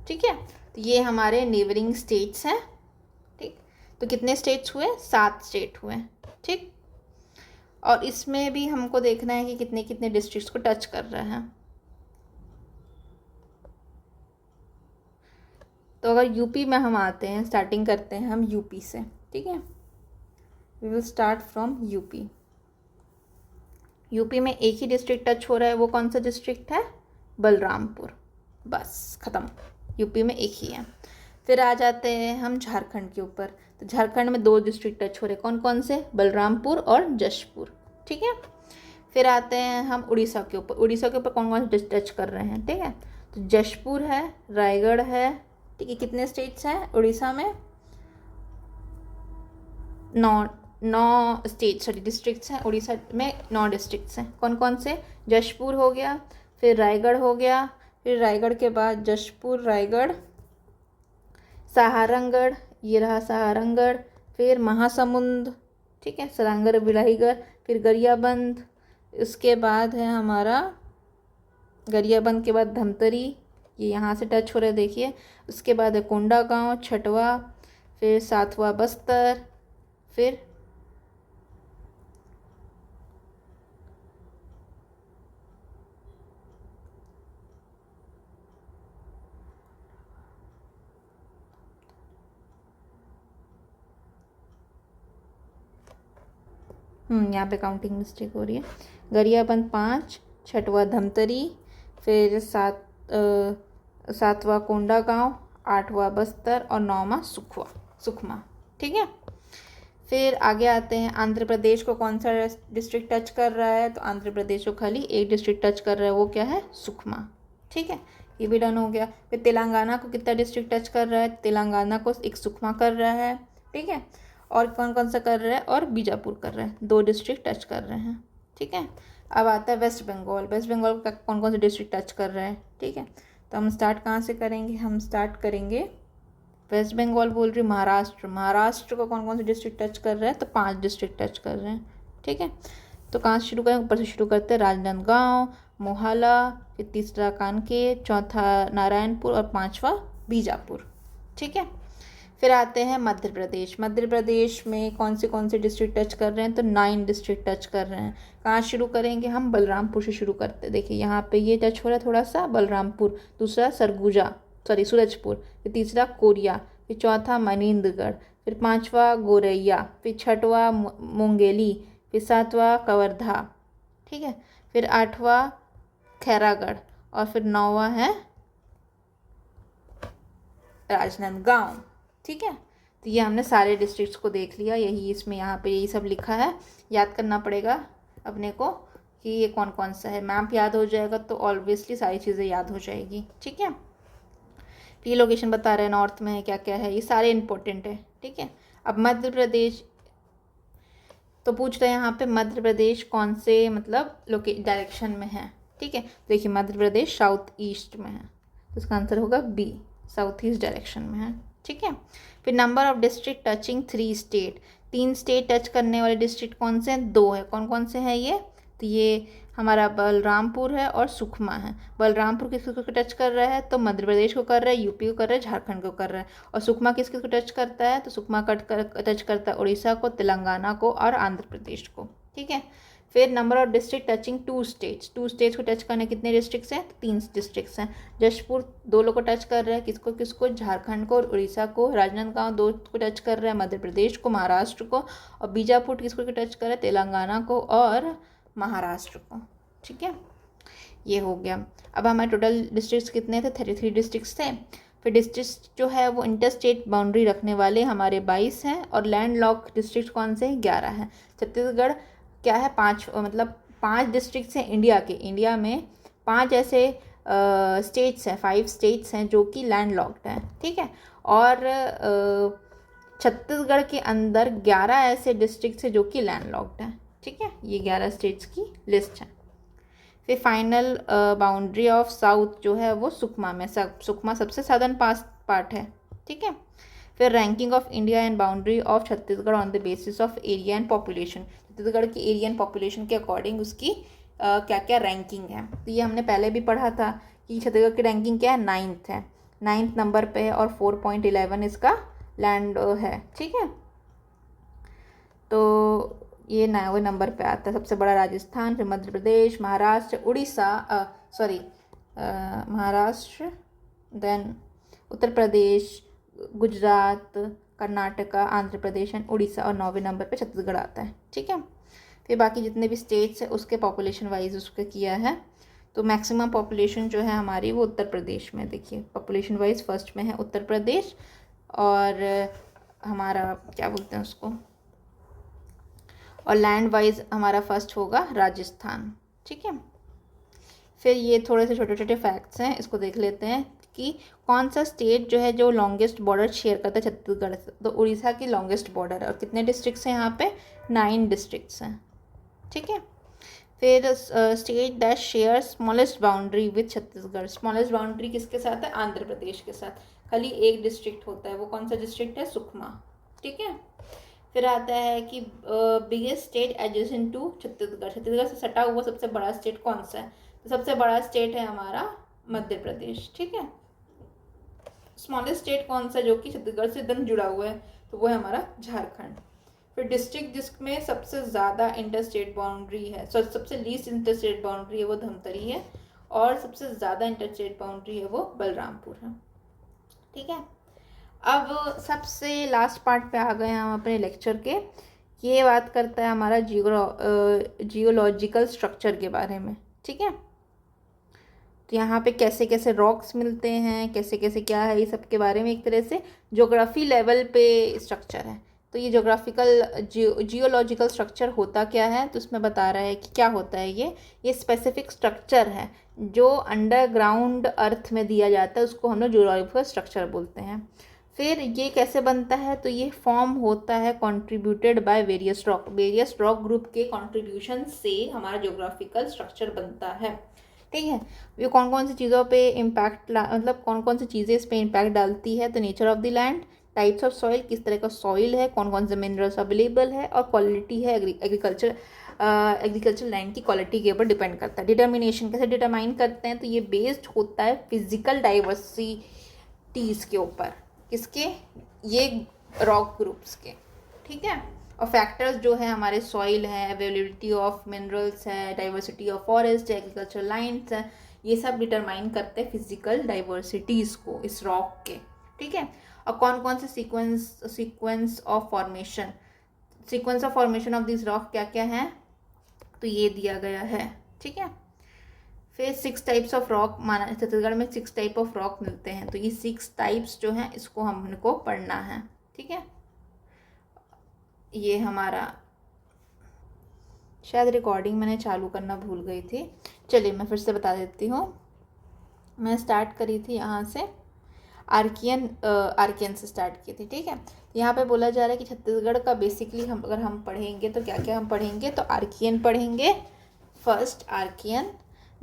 ठीक है, तो ये हमारे नेबरिंग स्टेट्स हैं। ठीक, तो कितने स्टेट्स हुए, 7 स्टेट हुए। ठीक, और इसमें भी हमको देखना है कि कितने कितने डिस्ट्रिक्ट्स को टच कर रहे हैं। तो अगर यूपी में हम आते हैं, स्टार्टिंग करते हैं हम यूपी से। ठीक है, we will start from UP. UP में एक ही डिस्ट्रिक्ट टच हो रहा है, वो कौन सा डिस्ट्रिक्ट है, बलरामपुर। बस ख़त्म, यूपी में एक ही है। फिर आ जाते हैं हम झारखंड के ऊपर। तो झारखंड में 2 डिस्ट्रिक्ट टच हो रहे, कौन कौन से, बलरामपुर और जशपुर। ठीक है, फिर आते हैं हम उड़ीसा के ऊपर। उड़ीसा के ऊपर कौन कौन से टच कर रहे हैं, ठीक है, तो जशपुर है, रायगढ़ है। ठीक है, कितने स्टेट्स हैं उड़ीसा में, 9 डिस्ट्रिक्ट्स हैं उड़ीसा में, 9 डिस्ट्रिक्ट्स हैं। कौन कौन से, जशपुर हो गया, फिर रायगढ़ हो गया, फिर रायगढ़ के बाद जशपुर, रायगढ़, सहारनगढ़, ये रहा सहारनगढ़, फिर महासमुंद, ठीक है, सरांगढ़, बिलाहीगढ़, फिर गरियाबंद, उसके बाद है हमारा गरियाबंद के बाद धमतरी, ये यहाँ से टच हो रहा है देखिए। उसके बाद है कोंडागांव, छठवा, फिर 7वां बस्तर, फिर यहाँ पे काउंटिंग मिस्टेक हो रही है। गरियाबंद 5, छठवा धमतरी, फिर 7वां कोंडागांव, 8वां बस्तर और 9वां सुकमा। ठीक है, फिर आगे आते हैं आंध्र प्रदेश को कौन सा डिस्ट्रिक्ट टच कर रहा है, तो आंध्र प्रदेश को खाली एक डिस्ट्रिक्ट टच कर रहा है, वो क्या है, सुकमा। ठीक है, ये भी डन हो गया। फिर तेलंगाना को कितना डिस्ट्रिक्ट टच कर रहा है, तेलंगाना को एक सुकमा कर रहा है। ठीक है, और कौन कौन सा कर रहा है, और बीजापुर कर रहा है, 2 डिस्ट्रिक्ट टच कर रहे हैं। ठीक है, अब आता है वेस्ट बंगाल। वेस्ट बंगाल का कौन कौन से डिस्ट्रिक्ट टच कर रहा है, ठीक है, तो हम स्टार्ट कहाँ से करेंगे, हम स्टार्ट करेंगे वेस्ट बंगाल बोल रही, महाराष्ट्र को कौन कौन से डिस्ट्रिक्ट टच कर रहे हैं, तो 5 डिस्ट्रिक्ट टच कर रहे हैं। ठीक है, तो कहाँ से शुरू करें, ऊपर से शुरू करते हैं, राजनांदगांव, मोहाला, फिर तीसरा कानकेर, चौथा नारायणपुर और 5वां बीजापुर। ठीक है, फिर आते हैं मध्य प्रदेश। मध्य प्रदेश में कौन से डिस्ट्रिक्ट टच कर रहे हैं, तो 9 डिस्ट्रिक्ट टच कर रहे हैं। कहाँ शुरू करेंगे, हम बलरामपुर से शुरू करते हैं। देखिए यहाँ पे ये टच हो रहा है थोड़ा सा, बलरामपुर, दूसरा सूरजपुर, फिर तीसरा कोरिया, फिर चौथा मनेंद्रगढ़, फिर 5वां गोरैया, फिर 6वां मुंगेली, फिर 7वां कवर्धा। ठीक है, फिर 8वां खैरागढ़, और फिर 9वां है राजनांदगांव। ठीक है, तो ये हमने सारे डिस्ट्रिक्ट्स को देख लिया, यही इसमें यहाँ पे यही सब लिखा है, याद करना पड़ेगा अपने को कि ये कौन कौन सा है। मैप याद हो जाएगा तो ऑब्वियसली सारी चीज़ें याद हो जाएगी, ठीक है। ये लोकेशन बता रहे हैं नॉर्थ में है क्या क्या है, ये सारे इंपॉर्टेंट है, ठीक है। अब मध्य प्रदेश तो पूछ रहे हैं यहाँ पे मध्य प्रदेश कौन से मतलब डायरेक्शन में है, ठीक है। देखिए मध्य प्रदेश साउथ ईस्ट में है, तो इसका आंसर होगा बी, साउथ ईस्ट डायरेक्शन में है, ठीक है। फिर number of district touching 3 state, 3 state touch करने वाले डिस्ट्रिक्ट कौन से हैं, 2 है। कौन कौन से हैं ये, तो ये हमारा बलरामपुर है और सुकमा है। बलरामपुर किस किस को टच कर रहा है, तो मध्य प्रदेश को कर रहा है, यूपी को कर रहा है, झारखंड को कर रहा है। और सुकमा किस किस को टच करता है, तो सुकमा टच करता है उड़ीसा को, तेलंगाना को और आंध्र प्रदेश को, ठीक है। फिर number of district touching 2 states, 2 states को टच करने कितने डिस्ट्रिक्ट्स हैं, तो 3 डिस्ट्रिक्ट्स हैं। जशपुर 2 लोग को टच कर रहा है, किसको किसको, झारखंड को और उड़ीसा को। राजनांदगांव 2 को टच कर रहा है, मध्य प्रदेश को, महाराष्ट्र को। और बीजापुर किसको टच कर रहा है, तेलंगाना को और महाराष्ट्र को, ठीक है। ये हो गया। अब हमारे टोटल डिस्ट्रिक्ट्स कितने थे, 33 डिस्ट्रिक्ट्स थे। फिर डिस्ट्रिक्ट जो है वो इंटर स्टेट बाउंड्री रखने वाले हमारे 22 हैं और लैंड लॉक डिस्ट्रिक्ट कौन से हैं, 11 हैं। छत्तीसगढ़ क्या है, 5 डिस्ट्रिक्ट्स हैं इंडिया के। इंडिया में 5 ऐसे स्टेट्स हैं, 5 स्टेट्स हैं जो कि लैंड लॉक्ड हैं, ठीक है। और छत्तीसगढ़ के अंदर 11 ऐसे डिस्ट्रिक्ट्स हैं जो कि लैंड लॉक्ड हैं, ठीक है। ये 11 स्टेट्स की लिस्ट है। फिर फाइनल बाउंड्री ऑफ साउथ जो है वो सुकमा में, सुकमा सबसे सदर्न पार्ट है, ठीक है। फिर ranking of India and boundary of Chhattisgarh on the basis of area and population, Chhattisgarh की एरिया एंड पॉपुलेशन के अकॉर्डिंग उसकी क्या क्या रैंकिंग है। तो ये हमने पहले भी पढ़ा था कि छत्तीसगढ़ की रैंकिंग क्या है, 9th है, 9th नंबर पे है और 4.11 इसका लैंड है, ठीक है। तो ये 9वें नंबर पे आता है। सबसे बड़ा राजस्थान, फिर मध्य प्रदेश, महाराष्ट्र, उड़ीसा, महाराष्ट्र, देन उत्तर प्रदेश, गुजरात, कर्नाटका, आंध्र प्रदेश एंड उड़ीसा, और 9वें नंबर पे छत्तीसगढ़ आता है, ठीक है। फिर बाकी जितने भी स्टेट्स हैं उसके पॉपुलेशन वाइज उसका किया है। तो मैक्सिमम पॉपुलेशन जो है हमारी वो उत्तर प्रदेश में, देखिए पॉपुलेशन वाइज फर्स्ट में है उत्तर प्रदेश, और हमारा क्या बोलते हैं उसको, और लैंड वाइज हमारा फर्स्ट होगा राजस्थान, ठीक है। फिर ये थोड़े से छोटे छोटे फैक्ट्स हैं, इसको देख लेते हैं कि कौन सा स्टेट जो है जो लॉन्गेस्ट बॉर्डर शेयर करता है छत्तीसगढ़ से, तो उड़ीसा की लॉन्गेस्ट बॉर्डर है। और कितने डिस्ट्रिक्ट्स हैं यहाँ पे, 9 डिस्ट्रिक्ट्स हैं, ठीक है। फिर state that share smallest boundary with Chhattisgarh, smallest boundary किसके साथ है, आंध्र प्रदेश के साथ। खाली एक डिस्ट्रिक्ट होता है, वो कौन सा डिस्ट्रिक्ट है, सुकमा, ठीक है। फिर आता है कि biggest state adjacent to Chhattisgarh, Chhattisgarh से सटा हुआ सबसे बड़ा स्टेट कौन सा है, तो सबसे बड़ा स्टेट है हमारा मध्य प्रदेश, ठीक है। स्मॉलेस्ट स्टेट कौन सा जो कि छत्तीसगढ़ से एकदम जुड़ा हुआ है, तो वो है हमारा झारखंड। फिर डिस्ट्रिक्ट जिसमें सबसे ज़्यादा इंटर स्टेट बाउंड्री है, सबसे लीस्ट इंटर स्टेट बाउंड्री है वो धमतरी है, और सबसे ज़्यादा इंटर स्टेट बाउंड्री है वो बलरामपुर है, ठीक है। अब सबसे लास्ट पार्ट पे आ गए हम अपने लेक्चर के, ये बात करता है हमारा जियोलॉजिकल स्ट्रक्चर के बारे में, ठीक है। तो यहाँ पे कैसे कैसे रॉक्स मिलते हैं, कैसे कैसे क्या है, ये सब के बारे में एक तरह से ज्योग्राफी लेवल पे स्ट्रक्चर है। तो ये ज्योग्राफिकल जियोलॉजिकल स्ट्रक्चर होता क्या है, तो इसमें बता रहा है कि क्या होता है ये स्पेसिफिक स्ट्रक्चर है जो अंडरग्राउंड अर्थ में दिया जाता है, उसको हम लोग जियोलॉजिकल स्ट्रक्चर बोलते हैं। फिर ये कैसे बनता है, तो ये फॉर्म होता है contributed by various rock group के कंट्रीब्यूशन से हमारा ज्योग्राफिकल स्ट्रक्चर बनता है, ठीक है। ये कौन कौन सी चीज़ों पे इम्पैक्ट मतलब कौन कौन सी चीज़ें इस पर इम्पैक्ट डालती है, तो nature of the land, types of soil, किस तरह का सॉइल है, कौन कौन से मिनरल्स अवेलेबल है, और क्वालिटी है एग्रीकल्चर लैंड की क्वालिटी के ऊपर डिपेंड करता है। डिटर्मिनेशन कैसे डिटरमाइन करते हैं, तो ये बेस्ड होता है फिजिकल डाइवर्सिटीज़ के ऊपर, किसके, ये रॉक ग्रुप्स के, ठीक है। और फैक्टर्स जो है हमारे सॉइल है, अवेलेबिलिटी ऑफ मिनरल्स है, डाइवर्सिटी ऑफ फॉरेस्ट है, एग्रीकल्चर लाइन्स है, ये सब डिटरमाइन करते हैं फिजिकल डाइवर्सिटीज़ को इस रॉक के, ठीक है। और कौन कौन से sequence of formation of this rock क्या क्या है, तो ये दिया गया है, ठीक है। फिर 6 टाइप्स ऑफ रॉक माना, छत्तीसगढ़ में 6 टाइप ऑफ रॉक मिलते हैं, तो ये 6 टाइप्स जो हैं इसको हमको पढ़ना है, ठीक है, ये हमारा शायद रिकॉर्डिंग मैंने चालू करना भूल गई थी, चलिए मैं फिर से बता देती हूँ। मैं स्टार्ट करी थी यहाँ से आर्कियन से स्टार्ट की थी। ठीक है, यहाँ पे बोला जा रहा है कि छत्तीसगढ़ का बेसिकली हम अगर हम पढ़ेंगे तो क्या क्या हम पढ़ेंगे, तो आर्कियन पढ़ेंगे, फर्स्ट आर्कियन,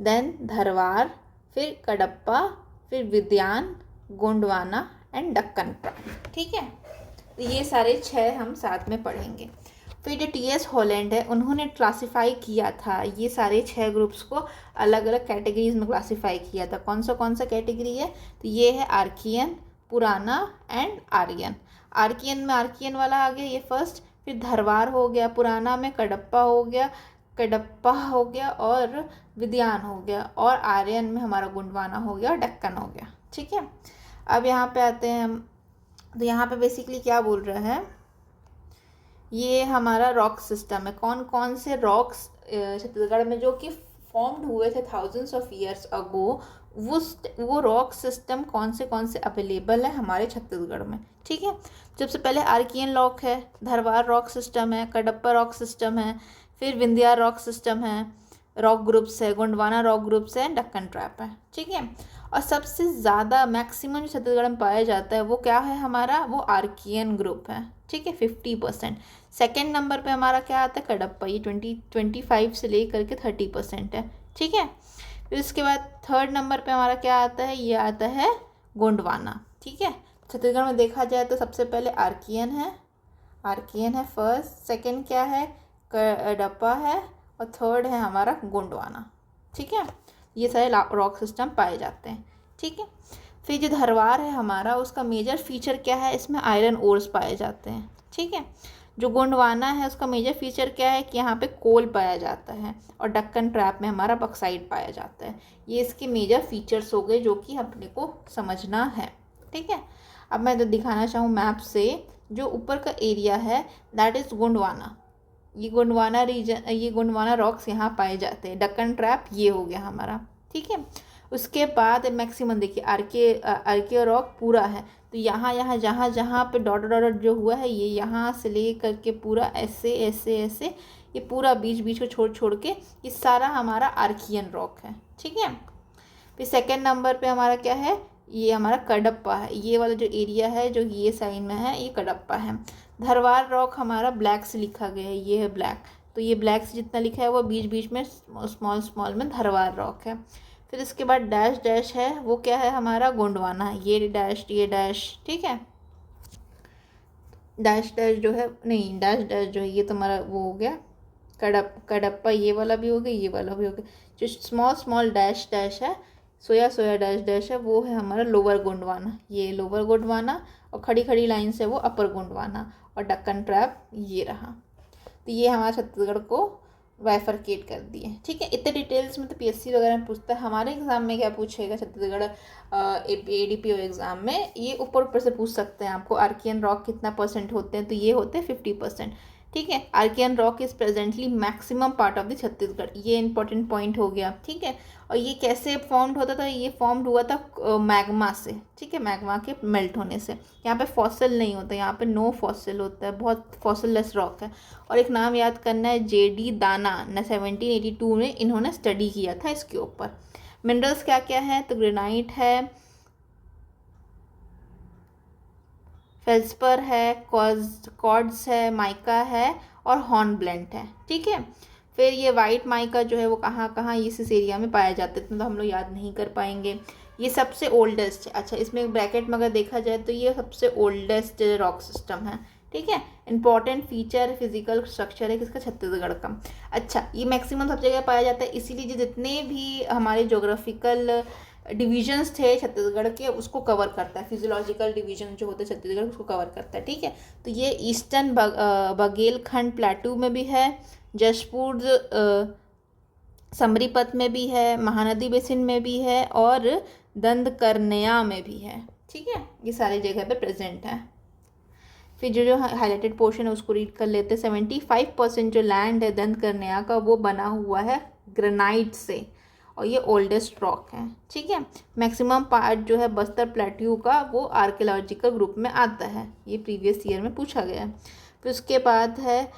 देन धरवार, फिर कडप्पा, फिर विद्यान, गोंडवाना एंड दक्कन प्रांत। ठीक है, तो ये सारे 6 हम साथ में पढ़ेंगे। फिर जो टी.एस. हॉलैंड है उन्होंने क्लासिफाई किया था ये सारे 6 ग्रुप्स को, अलग अलग कैटेगरीज में क्लासिफाई किया था। कौन सा कैटेगरी है, तो ये है आर्कियन, पुराना एंड आर्यन। आर्कियन में आर्कियन वाला आ गया ये फर्स्ट, फिर धरवार हो गया, पुराना में कडप्पा हो गया और विद्यान हो गया, और आर्यन में हमारा गोंडवाना हो गया और दक्कन हो गया। ठीक है, अब यहाँ पे आते हैं हम, तो यहाँ पे बेसिकली क्या बोल रहे हैं, ये हमारा रॉक सिस्टम है। कौन कौन से रॉक्स छत्तीसगढ़ में जो कि फॉर्म्ड हुए थे थाउजेंड्स ऑफ ईयर्स अगो, वो रॉक सिस्टम कौन से अवेलेबल है हमारे छत्तीसगढ़ में। ठीक है, सबसे पहले आर्कियन रॉक है, धरवार रॉक सिस्टम है, कडप्पा रॉक सिस्टम है, फिर विंध्या रॉक सिस्टम है, रॉक ग्रुप्स है, गोंडवाना रॉक ग्रुप्स है, दक्कन ट्रैप है। ठीक है, और सबसे ज़्यादा मैक्सिमम जो छत्तीसगढ़ में पाया जाता है वो क्या है हमारा, वो आर्कियन ग्रुप है। ठीक है, 50%। सेकेंड नंबर पे हमारा क्या आता है, कडप्पा, ये 25 से लेकर के 30% है। ठीक है, फिर उसके बाद थर्ड नंबर पे हमारा क्या आता है, ये आता है गोंडवाना। ठीक है, छत्तीसगढ़ में देखा जाए तो सबसे पहले आर्कियन है फर्स्ट, सेकेंड क्या है, कडप्पा है, और थर्ड है हमारा गोंडवाना। ठीक है, ये सारे रॉक सिस्टम पाए जाते हैं। ठीक है, फिर जो धरवार है हमारा, उसका मेजर फीचर क्या है, इसमें आयरन ओर्स पाए जाते हैं। ठीक है, जो गोंडवाना है उसका मेजर फीचर क्या है कि यहाँ पे कोल पाया जाता है, और दक्कन ट्रैप में हमारा बक्साइट पाया जाता है। ये इसके मेजर फीचर्स हो गए जो कि अपने को समझना है। ठीक है, अब मैं तो दिखाना चाहूँ मैप से, जो ऊपर का एरिया है दैट इज़ गोंडवाना, ये गोंडवाना रीजन, ये गोंडवाना रॉक्स यहाँ पाए जाते हैं। दक्कन ट्रैप ये हो गया हमारा। ठीक है, उसके बाद मैक्सिमम देखिए आर्के रॉक पूरा है, तो यहाँ जहाँ पे डॉट डॉट जो हुआ है, ये यहाँ से ले करके पूरा ऐसे ऐसे ऐसे, ये पूरा बीच को छोड़ के ये सारा हमारा आर्कियन रॉक है। ठीक है, फिर सेकेंड नंबर पे हमारा क्या है, ये हमारा कडप्पा है, ये वाला जो एरिया है जो ये साइड में है ये कडप्पा है। धरवार रॉक हमारा ब्लैक से लिखा गया है, ये है ब्लैक, तो ये ब्लैक से जितना लिखा है वो बीच में स्मॉल में धरवार रॉक है। फिर इसके बाद डैश है, वो क्या है हमारा गोंडवाना है, ये डैश। ठीक है, डैश जो है, नहीं डैश जो है ये तो हमारा वो हो गया कडप्पा, ये वाला भी हो गया, ये वाला भी हो गया। जो स्मॉल डैश है, सोया डैश है, वो है हमारा लोअर गोंडवाना, ये लोअर गोंडवाना, और खड़ी लाइन से वो अपर गोंडवाना, और दक्कन ट्रैप ये रहा। तो ये हमारा छत्तीसगढ़ को बाइफरकेट कर दिए। ठीक है, इतने डिटेल्स में तो पीएससी वगैरह में पूछता है, हमारे एग्जाम में क्या पूछेगा छत्तीसगढ़ एडीपीओ एग्जाम में, ये ऊपर से पूछ सकते हैं आपको, आर्कियन रॉक कितना % होते हैं, तो ये होते हैं 50%। ठीक है, Archaean rock is presently maximum part of the Chhattisgarh, ये इंपॉर्टेंट पॉइंट हो गया। ठीक है, और ये कैसे फॉर्म्ड होता था, ये फॉर्म्ड हुआ था मैग्मा से। ठीक है, मैग्मा के मेल्ट होने से। यहाँ पे फॉसिल नहीं होता, यहाँ पे नो फॉसिल होता है, बहुत फॉसिललेस रॉक है। और एक नाम याद करना है, जेडी दाना ने 1782 में इन्होंने स्टडी किया था इसके ऊपर। मिनरल्स क्या क्या है, तो ग्रेनाइट है, फेल्सपर है, कॉर्ड्स है, माइका है, और हॉर्नब्लेंट है। ठीक है, फिर ये वाइट माइका जो है वो कहाँ इस एरिया में पाया जाता है, तो हम लोग याद नहीं कर पाएंगे। ये सबसे ओल्डेस्ट है, अच्छा इसमें ब्रैकेट में अगर देखा जाए तो ये सबसे ओल्डेस्ट रॉक सिस्टम है। ठीक है, इंपॉर्टेंट फीचर फिजिकल स्ट्रक्चर है किसका, छत्तीसगढ़ का। अच्छा, ये मैक्सिमम सब जगह पाया जाता है, इसीलिए जितने भी हमारे जोग्राफिकल डिविजन्स थे छत्तीसगढ़ के उसको कवर करता है, फिजियोलॉजिकल डिवीजन जो होते हैं छत्तीसगढ़ उसको कवर करता है। ठीक है, तो ये ईस्टर्न बघेलखंड प्लेटू में भी है, जशपुर समरीपत में भी है, महानदी बेसिन में भी है, और दंडकर्ण्या में भी है। ठीक है, ये सारी जगह पे प्रेजेंट है। फिर जो हाईलाइटेड पोर्शन है उसको रीड कर लेते हैं। 75% जो लैंड है दंडकर्ण्या का वो बना हुआ है ग्रेनाइट से, और ये ओल्डेस्ट रॉक है, ठीक है। मैक्सिमम पार्ट जो है बस्तर प्लेट्यू का वो आर्कियोलॉजिकल ग्रुप में आता है, ये प्रीवियस ईयर में पूछा गया है। फिर उसके बाद है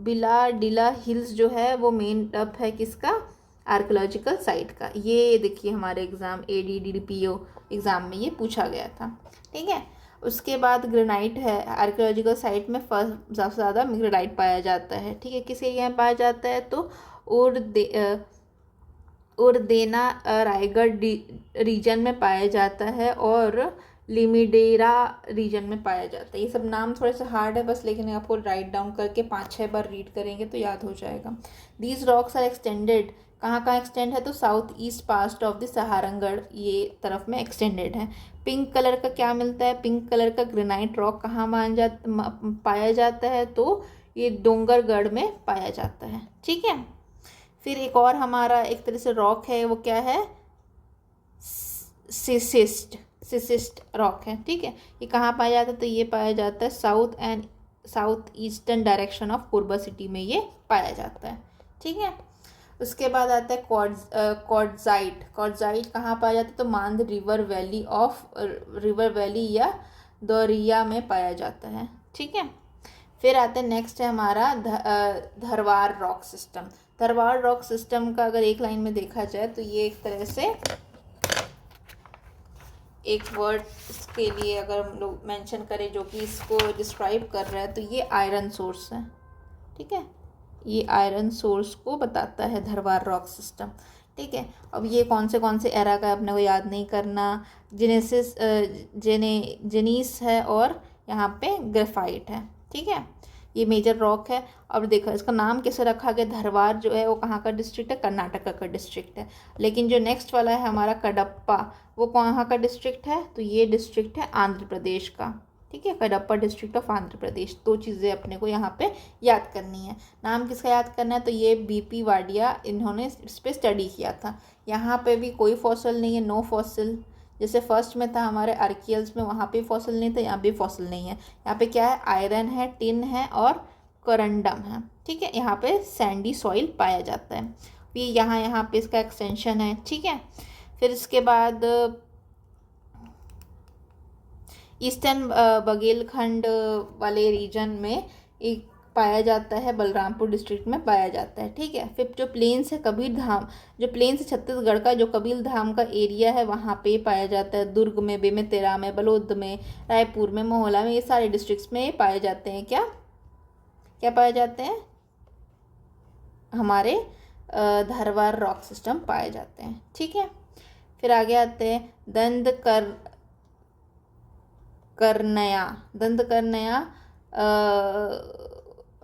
बिलाडिला हिल्स जो है वो मेन अप है किसका, आर्कियोलॉजिकल साइट का। ये देखिए हमारे एग्ज़ाम ADDPO एग्ज़ाम में ये पूछा गया था, ठीक है। उसके बाद ग्रेनाइट है, आर्कियोलॉजिकल साइट में फर्स्ट सबसे ज़्यादा ग्रेनाइट पाया जाता है, ठीक है। किस एरिया में पाया जाता है, तो उर्देना रायगढ़ रीजन में पाया जाता है और लिमिडेरा रीजन में पाया जाता है। ये सब नाम थोड़े से हार्ड है बस, लेकिन आपको राइट डाउन करके 5-6 बार रीड करेंगे तो याद हो जाएगा। दीज रॉक्स आर एक्सटेंडेड, कहाँ कहाँ एक्सटेंड है, तो south east past of the सहारनगढ़ ये तरफ में एक्सटेंडेड है। पिंक कलर का क्या मिलता है, पिंक कलर का ग्रेनाइट रॉक कहाँ पाया जाता है, तो ये डोंगरगढ़ में पाया जाता है, ठीक है। फिर एक और हमारा एक तरह से रॉक है, वो क्या है, सिसिस्ट रॉक है, ठीक है। ये कहाँ पाया जाता है, तो ये पाया जाता है south eastern direction of Korba city में ये पाया जाता है, ठीक है। उसके बाद आता है क्वार्ट्जाइट कहाँ पाया जाता है, तो मांद रिवर वैली या दौरिया में पाया जाता है, ठीक है। फिर आते हैं नेक्स्ट है हमारा Dharwar rock system. Dharwar rock system का अगर एक लाइन में देखा जाए तो ये एक तरह से एक वर्ड के लिए अगर हम लोग मेंशन करें जो कि इसको डिस्क्राइब कर रहा है, तो ये आयरन सोर्स है, ठीक है। ये आयरन सोर्स को बताता है धरवार रॉक सिस्टम, ठीक है। अब ये कौन से एरा का अपने को याद नहीं करना, जेनीस है और यहाँ पे ग्रेफाइट है, ठीक है। ये मेजर रॉक है। अब देखो इसका नाम कैसे रखा गया, धरवार जो है वो कहाँ का डिस्ट्रिक्ट है, कर्नाटका का डिस्ट्रिक्ट है। लेकिन जो नेक्स्ट वाला है हमारा कडप्पा, वो कहाँ का डिस्ट्रिक्ट है, तो ये डिस्ट्रिक्ट है आंध्र प्रदेश का, ठीक है। Kadapa district of Andhra Pradesh. 2 चीज़ें अपने को यहाँ पे याद करनी है। नाम किसका याद करना है, तो ये BP वाडिया, इन्होंने इस पर स्टडी किया था। यहाँ पे भी कोई फॉसिल नहीं है, नो फॉसिल। जैसे फर्स्ट में था हमारे आर्कियल्स में, वहाँ पे फॉसिल नहीं था, यहाँ भी फॉसिल नहीं है। यहाँ पे क्या है, आयरन है, टिन है और करंडम है, ठीक है। यहाँ पे सैंडी सॉइल पाया जाता है। ये यहाँ पे इसका एक्सटेंशन है, ठीक है। फिर इसके बाद ईस्टर्न बघेलखंड वाले रीजन में एक पाया जाता है, बलरामपुर डिस्ट्रिक्ट में पाया जाता है, ठीक है। फिर जो प्लेन्स है कबीर धाम, जो प्लेन्स है छत्तीसगढ़ का, जो कबीर धाम का एरिया है वहाँ पे पाया जाता है। दुर्ग में, बेमेतरा में, बलौद में, रायपुर में, मोहला में, ये सारे डिस्ट्रिक्ट्स में पाए जाते हैं। क्या पाए जाते हैं, हमारे धरवार रॉक सिस्टम पाए जाते हैं, ठीक है। फिर आगे आते हैं दंतकरनया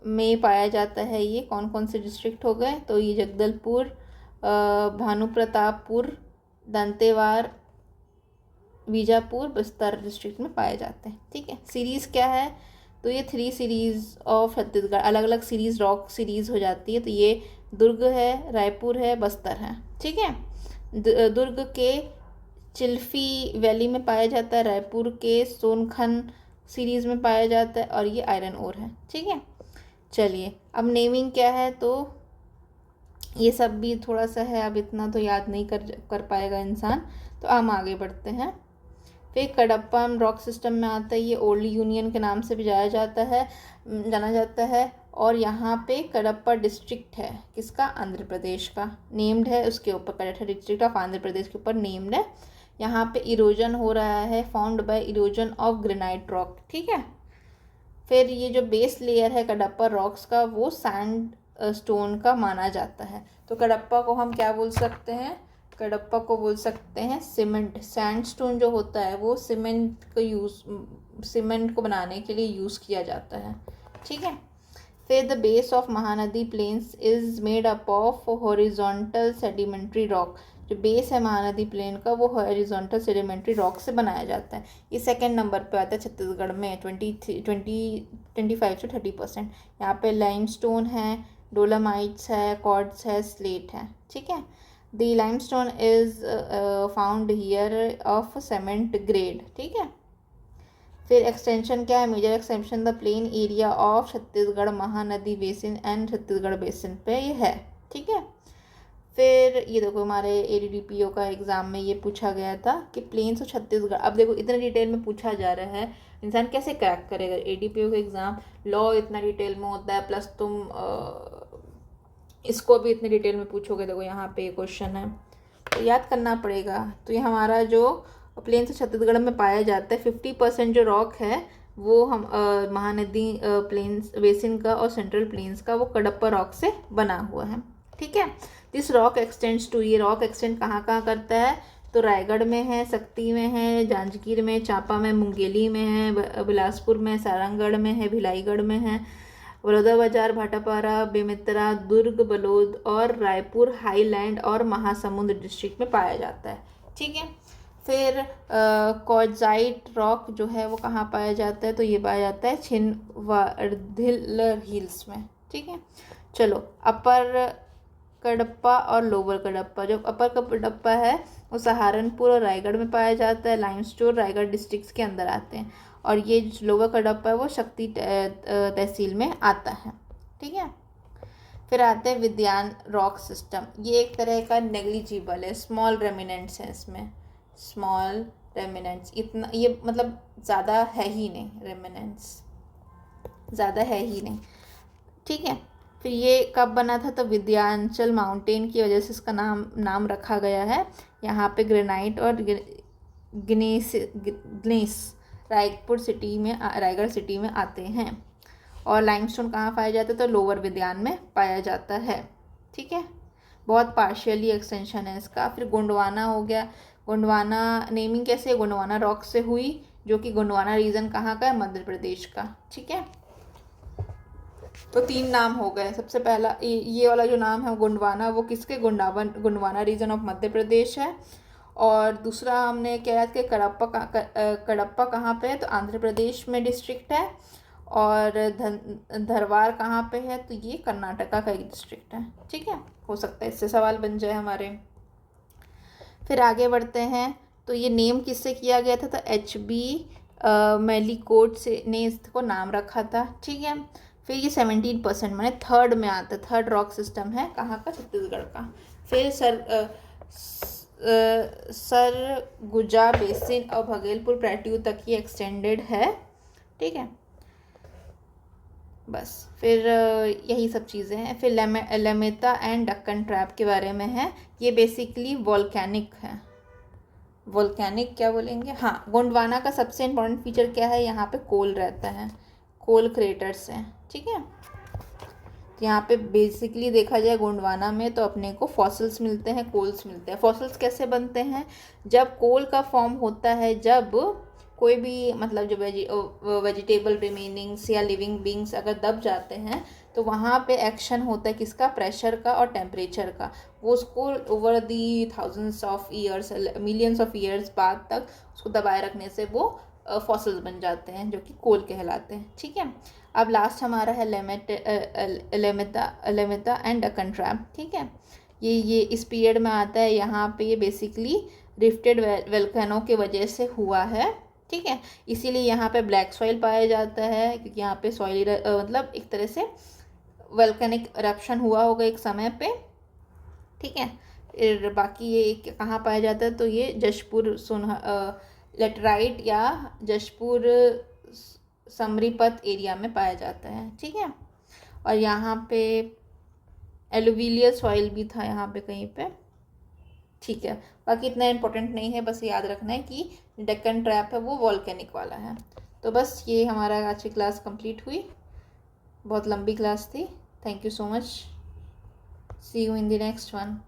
में पाया जाता है। ये कौन कौन से डिस्ट्रिक्ट हो गए, तो ये जगदलपुर, भानुप्रतापपुर, दंतेवार, बीजापुर, बस्तर डिस्ट्रिक्ट में पाए जाते हैं, ठीक है। सीरीज़ क्या है, तो ये 3 सीरीज़ ऑफ छत्तीसगढ़, अलग अलग सीरीज़ रॉक सीरीज़ हो जाती है। तो ये दुर्ग है, रायपुर है, बस्तर है, ठीक है। दुर्ग के चिल्फी वैली में पाया जाता है, रायपुर के सोनखन सीरीज़ में पाया जाता है और ये आयरन ओर है, ठीक है। चलिए अब नेमिंग क्या है, तो ये सब भी थोड़ा सा है, अब इतना तो याद नहीं कर पाएगा इंसान, तो हम आगे बढ़ते हैं। फिर कडप्पा रॉक सिस्टम में आता है, ये ओल्ड यूनियन के नाम से भी जाना जाता है और यहाँ पे कडप्पा डिस्ट्रिक्ट है किसका, आंध्र प्रदेश का, नेम्ड है उसके ऊपर, कडप्पा डिस्ट्रिक्ट ऑफ आंध्र प्रदेश के ऊपर नेम्ड है। यहाँ पे इरोजन हो रहा है, found by erosion of granite rock, ठीक है। फिर ये जो बेस लेयर है कडप्पा रॉक्स का, वो सैंड स्टोन का माना जाता है। तो कडप्पा को हम क्या बोल सकते हैं, कडप्पा को बोल सकते हैं सीमेंट। सैंडस्टोन जो होता है वो सीमेंट को बनाने के लिए यूज़ किया जाता है, ठीक है। फिर the base of Mahanadi plains is made up of horizontal sedimentary rock. जो बेस है महानदी प्लेन का वो हॉरिजॉन्टल सेडिमेंट्री रॉक से बनाया जाता है। ये 2nd नंबर पे आता है छत्तीसगढ़ में, 25 से 30%। यहाँ पे लाइमस्टोन है, डोलोमाइट्स है, क्वार्ट्ज है, स्लेट है, ठीक है। The limestone is found here of cement grade, ठीक है। फिर एक्सटेंशन क्या है, major extension the plain area of Chhattisgarh Mahanadi basin and Chhattisgarh basin पे ये है, ठीक है। फिर ये देखो हमारे ADDPO का एग्ज़ाम में ये पूछा गया था कि प्लेन्स ऑफ छत्तीसगढ़। अब देखो इतने डिटेल में पूछा जा रहा है, इंसान कैसे क्रैक करेगा ADDPO का एग्ज़ाम। लॉ इतना डिटेल में होता है, प्लस तुम इसको भी इतने डिटेल में पूछोगे। देखो यहाँ पे क्वेश्चन है तो याद करना पड़ेगा। तो ये हमारा जो प्लेन्स ऑफ छत्तीसगढ़ में पाया जाता है 50% जो रॉक है वो हम महानदी प्लेन्स बेसिन का और सेंट्रल प्लेन्स का वो कडप्पा रॉक से बना हुआ है। ठीक है, दिस रॉक एक्सटेंड्स टू, ये रॉक एक्सटेंड कहाँ कहाँ करता है, तो रायगढ़ में है, सक्ती में है, जांजगीर में, चांपा में, मुंगेली में है, बिलासपुर में, सारंगगढ़ में है, भिलाईगढ़ में है, बलौदाबाजार, भाटापारा, बेमेतरा, दुर्ग, बलौद और रायपुर, हाईलैंड और महासमुंद डिस्ट्रिक्ट में पाया जाता है। ठीक है, फिर क्वार्ट्ज़ाइट रॉक जो है वो कहाँ पाया जाता है, तो ये पाया जाता है छिंदवाड़ाधिल हिल्स में। ठीक है, चलो अपर कडप्पा और लोअर कडप्पा। जो अपर कडप्पा है वो सहारनपुर और रायगढ़ में पाया जाता है, लाइमस्टोन रायगढ़ डिस्ट्रिक्ट के अंदर आते हैं, और ये लोअर कडप्पा है वो शक्ति तहसील में आता है। ठीक है, फिर आते हैं विद्यान रॉक सिस्टम। ये एक तरह का नेग्लिजिबल है, स्मॉल रेमिनेंट्स है इसमें, स्मॉल रेमिनेंट्स, इतना ये मतलब ज़्यादा है ही नहीं, रेमिनेंट्स ज़्यादा है ही नहीं। ठीक है, फिर ये कब बना था, तो विंध्याचल माउंटेन की वजह से इसका नाम रखा गया है। यहाँ पे ग्रेनाइट और ग्नेस रायगढ़ सिटी में आते हैं। और लाइमस्टोन कहाँ पाया जाता है, तो लोअर विद्यान में पाया जाता है। ठीक है, बहुत पार्शियली एक्सटेंशन है इसका। फिर गोंडवाना हो गया। गोंडवाना नेमिंग कैसे, गोंडवाना रॉक से हुई, जो कि गोंडवाना रीजन कहाँ का है, मध्य प्रदेश का। ठीक है, तो 3 नाम हो गए। सबसे पहला ये वाला जो नाम है गोंडवाना, वो किसके, गोंडवाना रीजन ऑफ मध्य प्रदेश है। और दूसरा हमने क्या याद किया, कडप्पा कहाँ पे है, तो आंध्र प्रदेश में डिस्ट्रिक्ट है। और धरवार कहाँ पे है, तो ये कर्नाटका का एक डिस्ट्रिक्ट है। ठीक है, हो सकता है इससे सवाल बन जाए हमारे। फिर आगे बढ़ते हैं, तो ये नेम किससे किया गया था, तो HB मेलिकोट से ने इसको नाम रखा था। ठीक है, फिर ये 17% माने थर्ड में आता है, थर्ड रॉक सिस्टम है कहाँ का, छत्तीसगढ़ का। फिर सरगुजा बेसिन और भगेलपुर प्लेट्यू तक ये एक्सटेंडेड है। ठीक है, बस फिर यही सब चीज़ें हैं। फिर लेमेता एंड डक्कन ट्रैप के बारे में है। ये बेसिकली वॉल्केनिक है, वॉल्केनिक क्या बोलेंगे, हाँ। गोंडवाना का सबसे इम्पोर्टेंट फीचर क्या है, यहाँ पे कोल रहता है, कोल क्रेटर्स हैं। ठीक है, तो यहाँ पे बेसिकली देखा जाए गोंडवाना में तो अपने को फॉसिल्स मिलते हैं, कोल्स मिलते हैं। फॉसिल्स कैसे बनते हैं, जब कोल का फॉर्म होता है, जब कोई भी मतलब जो वेजिटेबल रिमेनिंग्स या लिविंग बींग्स अगर दब जाते हैं तो वहाँ पे एक्शन होता है किसका, प्रेशर का और टेम्परेचर का। वो उसको over the thousands of years, millions of years बाद तक उसको दबाए रखने से वो फॉसिल्स बन जाते हैं, जो कि कोल कहलाते हैं। ठीक है, अब लास्ट हमारा है लेमेता एंड डक्कन ट्रैप। ठीक है, ये इस पीरियड में आता है। यहाँ पे ये बेसिकली रिफ्टेड वोल्केनो की वजह से हुआ है। ठीक है, इसीलिए यहाँ पे ब्लैक सॉइल पाया जाता है, क्योंकि यहाँ पे सॉइल मतलब एक तरह से वोल्केनिक इरप्शन हुआ होगा एक समय पे। ठीक है, फिर बाकी ये कहाँ पाया जाता है, तो ये जशपुर लेटराइट या जशपुर समरीपत एरिया में पाया जाता है। ठीक है, और यहाँ पे एलुवियल सॉइल भी था यहाँ पे कहीं पे। ठीक है, बाकी इतना इम्पोर्टेंट नहीं है, बस याद रखना है कि डेक्कन ट्रैप है वो वॉल्केनिक वाला है। तो बस ये हमारा आज की क्लास कंप्लीट हुई, बहुत लंबी क्लास थी। Thank you so much, see you in the next one.